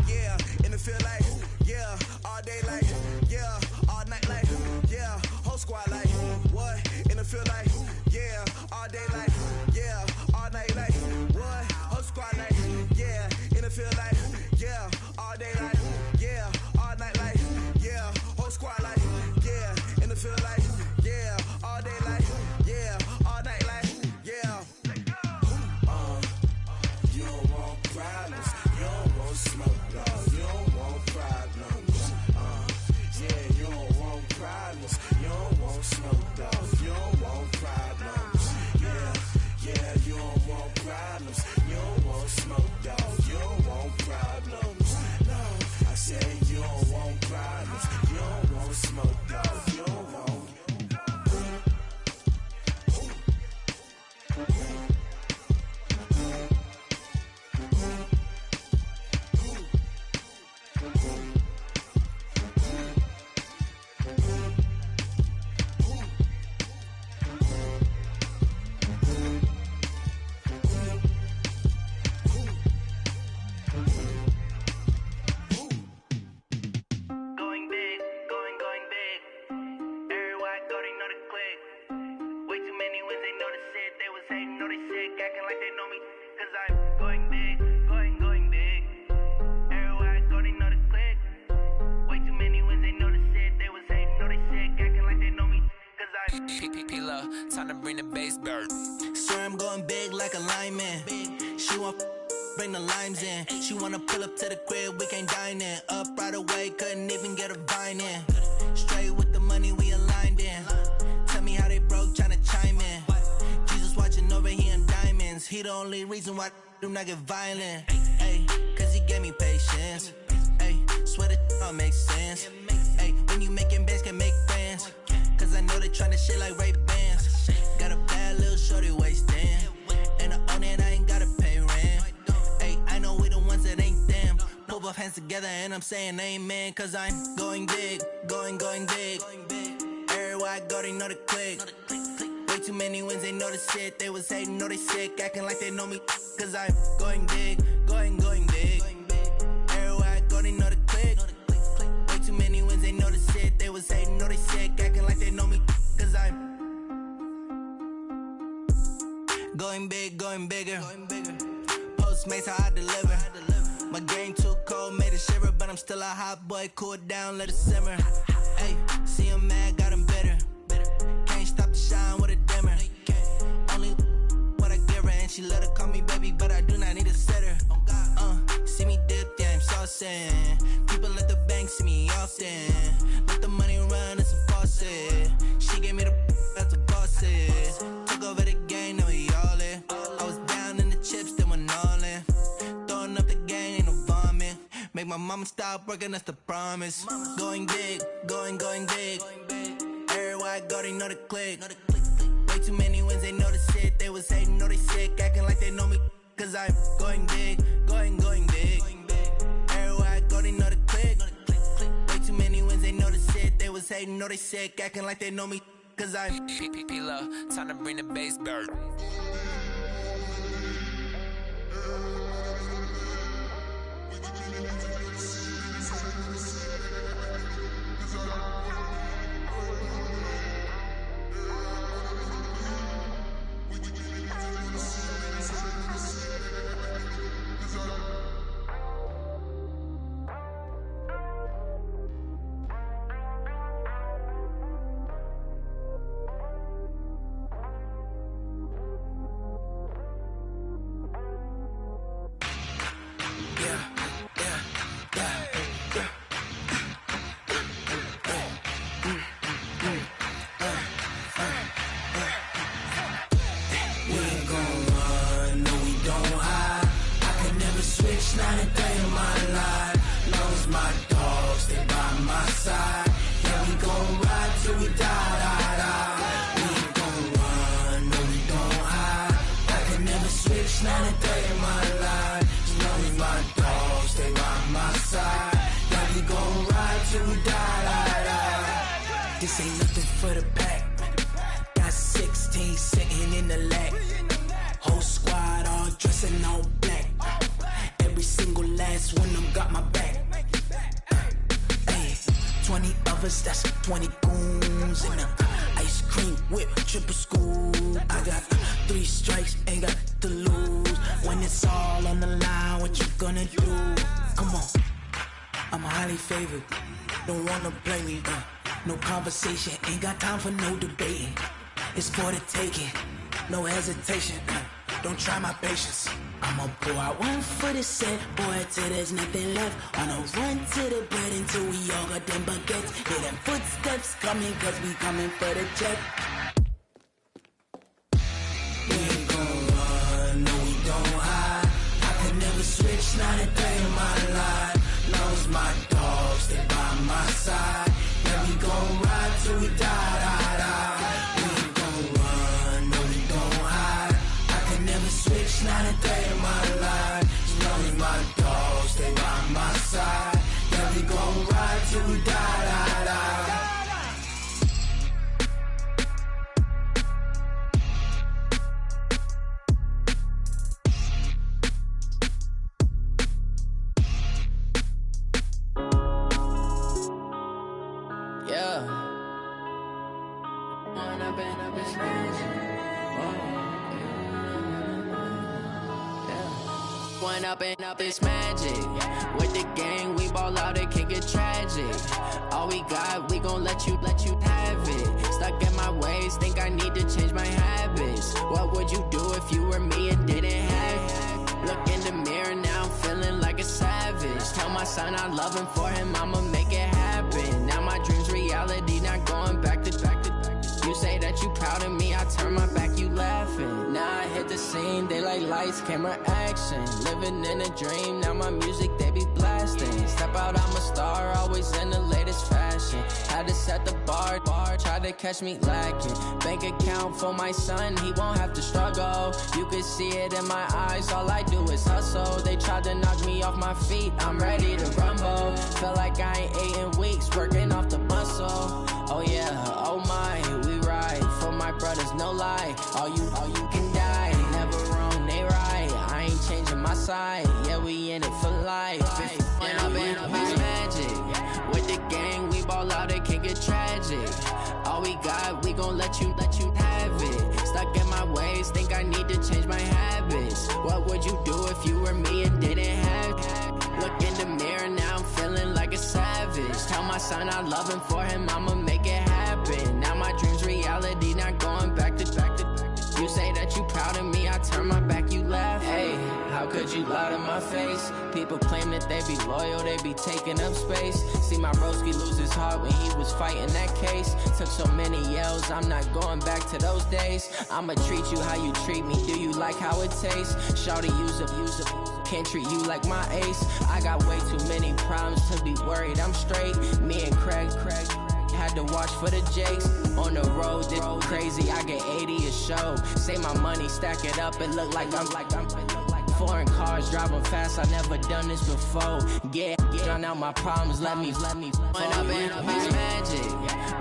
yeah. And it feel like yeah. All day like yeah. All night like yeah. Whole squad like what? And it feel like yeah. All day like yeah. All night like what? Whole squad like yeah. And it feel like yeah. All day like yeah. All night like yeah. Whole squad like yeah. And it feel like yeah. All day like yeah. All night like yeah. You don't want problems. You don't want smoke, dog. You don't want problems. Yeah, you don't want problems. You don't want smoke, dog. You don't want problems. Yeah, you don't want problems. You don't want smoke, dog. You don't want problems. No, I said you don't want problems. You don't want smoke, dog. You don't want. Going big, going big. Everywhere I go, they know the click. Way too many wins, they know the shit. They was hating, know they sick, acting like they know me. Cause I'm going big, going big. Everywhere I go, they know the click. Way too many wins, they know the shit. They was hating, know they sick, acting like they know me. Cause I'm P-P-P-Love, time to bring the bass bird. Swear I'm going big like a lineman. She want bring the limes in. She wanna pull up to the crib, we can't dine in. Up right away, couldn't even get a vine in. Straight with the money we aligned in. Tell me how they broke, tryna chime in. Jesus watching over here in diamonds. He the only reason why do not get violent. Ay, cause he gave me patience. Ay, swear that all makes sense. Ay, when you making bands, can make friends. Cause I know they tryna shit like Ray Bans. Got a bad little shorty wasting. And I own it, I ain't gotta pay rent. Ay, I know we the ones that ain't them. Pull both hands together and I'm saying amen. Cause I'm going big, going big. Everywhere I go, they know the click. Way too many wins, they know the shit. They was hating, know they sick, acting like they know me. Cause I'm going big, going big. Everywhere I go, they know the click. Way too many wins, they know the shit. They was hating, know they sick, acting like they know me. Cause I'm going big, going bigger. Postmates, how I deliver. My game too cold, made it shiver. But I'm still a hot boy, cool it down, let it simmer. Hey, see him mad, got him bitter. Can't stop the shine with a dimmer. Only what I give her, and she let her call me baby, but I do not need a sitter. See me dip, yeah, I'm saucing. People at the bank see me often. Let the money run, it's a faucet. She gave me the that's a boss it. Took over the game, now we all in. I was down in the chips, then went all in. I'ma stop working, that's the promise. Going big, going big. Everywhere I go, they know the click. Way too many wins, they know the shit. They was hating, know they sick, acting like they know me. Cause I'm going big, going big. Everywhere I go, they know the click. Way too many wins, they know the shit. They was hating, know they sick, acting like they know me. Cause I'm P-P-P-Love, time to bring the bass back. Not a day in my life. Long as my dogs, they by my side. Yeah, we gon' ride till we die. We ain't gon' run, no, we don't hide. I can never switch, not a day in my life. As long as my dogs, they by my side. Yeah, we gon' ride till we die. This ain't nothing for the pack. Got 16 sitting in the lap. Whole squad all dressing all black. Every single last one of them got my back. Hey, 20 of us, that's 20 goons. And ice cream whip, triple scoop. I got 3 strikes, ain't got to lose. When it's all on the line, what you gonna do? Come on, I'm highly favored. Don't wanna play me, no conversation. Ain't got time for no debating. It's for the taking, no hesitation. Don't try my patience. I'ma pour out one for the set, boy, till there's nothing left. On a run to the bread until we all got them baguettes. Hear them footsteps coming, cause we coming for the check. We ain't gon' run, no, we don't hide. I can never switch, not a day in my life. Long as my dogs, they by my side. Yeah, we gon' ride till we die. We ain't gon' run, no, we don't hide. I can never switch, not a day in my life. As long as my dogs, they by my side. Yeah, we gon' ride till we die. Up this magic. With the gang, we ball out, it can get tragic. All we got, we gon' let you have it. Stuck in my ways, think I need to change my habits. What would you do if you were me and didn't have it? Look in the mirror, now I'm feeling like a savage. Tell my son I love him, for him I'ma make it happen. Now my dream's reality, not going back to. You say that you proud of me, I turn my back, you laughing. Now I hit the scene, they like lights, camera, action. Living in a dream, now my music, they be blasting. Step out, I'm a star, always in the latest fashion. Had to set the bar, try to catch me lacking. Bank account for my son, he won't have to struggle. You can see it in my eyes, all I do is hustle. They tried to knock me off my feet, I'm ready to rumble. Feel like I ain't ate in weeks, working off the muscle. Oh yeah, oh my, we ride for my brothers, no lie. All you can die, never wrong, they right. I ain't changing my side, yeah, we in it for life. When I've been up is magic. With the gang, we ball out, it can get tragic. All we got, we gon' let you have it. Stuck in my ways, think I need to change my habits. What would you do if you were me and didn't have it? Look in the mirror, now I'm feeling like a savage. Tell my son I love him, for him I'ma make it happen. Now my dream's reality, not going back to. You say that you proud of me, I turn my back, you laugh. Hey, how could could you lie to my face? People claim that they be loyal, they be taking up space. See my broski lose his heart when he was fighting that case. Took so many yells, I'm not going back to those days. I'ma treat you how you treat me, do you like how it tastes? Shawty use up, can't treat you like my ace. I got way too many problems to be worried, I'm straight. Me and Craig had to watch for the Jakes. On the road, this crazy, I get 80 a show. Say my money, stack it up, it look like I'm foreign cars, driving fast, I never done this before. Yeah, drown out my problems, let me When up it's magic.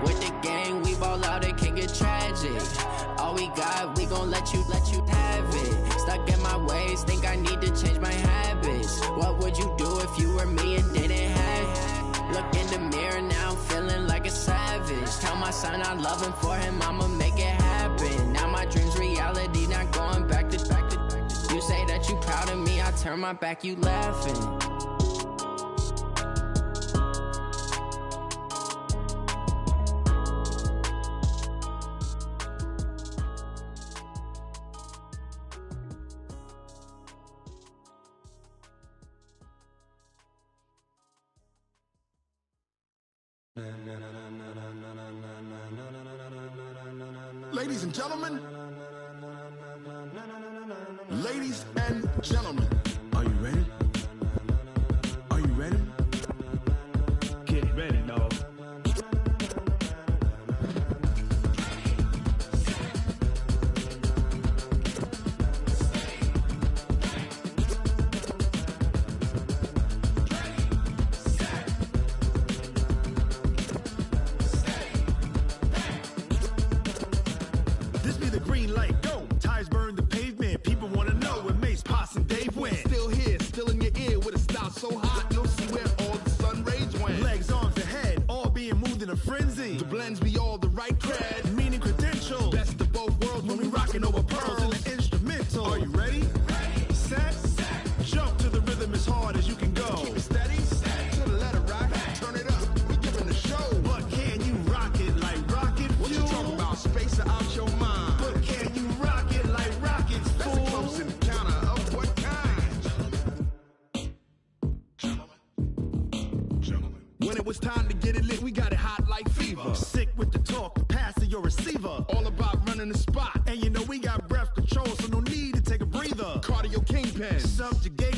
With the gang, we ball out, it can get tragic. All we got, we gon' let you have it. Stuck in my ways, think I need to change my habits. What would you do if you were me and didn't have it? Look in the mirror now, I'm feeling like a savage. Tell my son I love him, for him I'ma make it happen. Now my dream's reality, not going back to. You say that you proud of me, I turn my back, you laughing. Ladies and gentlemen, ladies and gentlemen, are you ready? Are you ready? Get ready, dog. This be the green light, go. Tires burn the pavement. People wanna know where Mace, Poss, and Dave went. Still here, still in your ear with a style so hot, you'll see where all the sun rays went. Legs, arms, and head, all being moved in a frenzy. The blends be all the right cred, meaning credentials. Best of both worlds when we rockin' over pearls in the instrumental. Are you ready? Ready. Set. Jump to the rhythm as hard as you can go. Keep it steady. To the letter rock. Turn it up. We giving the show. But can you rock it like rocket fuel? What you talking about? Space out your mind. But can you rock it like rockets, fool? That's a close encounter of what kind? Gentlemen. When it was time to get it lit, we got it hot like fever. Sick with the talk, the pass to your receiver. All about running the spot. And you know we got breath control, so no need to take a breather. Cardio kingpin. Subjugate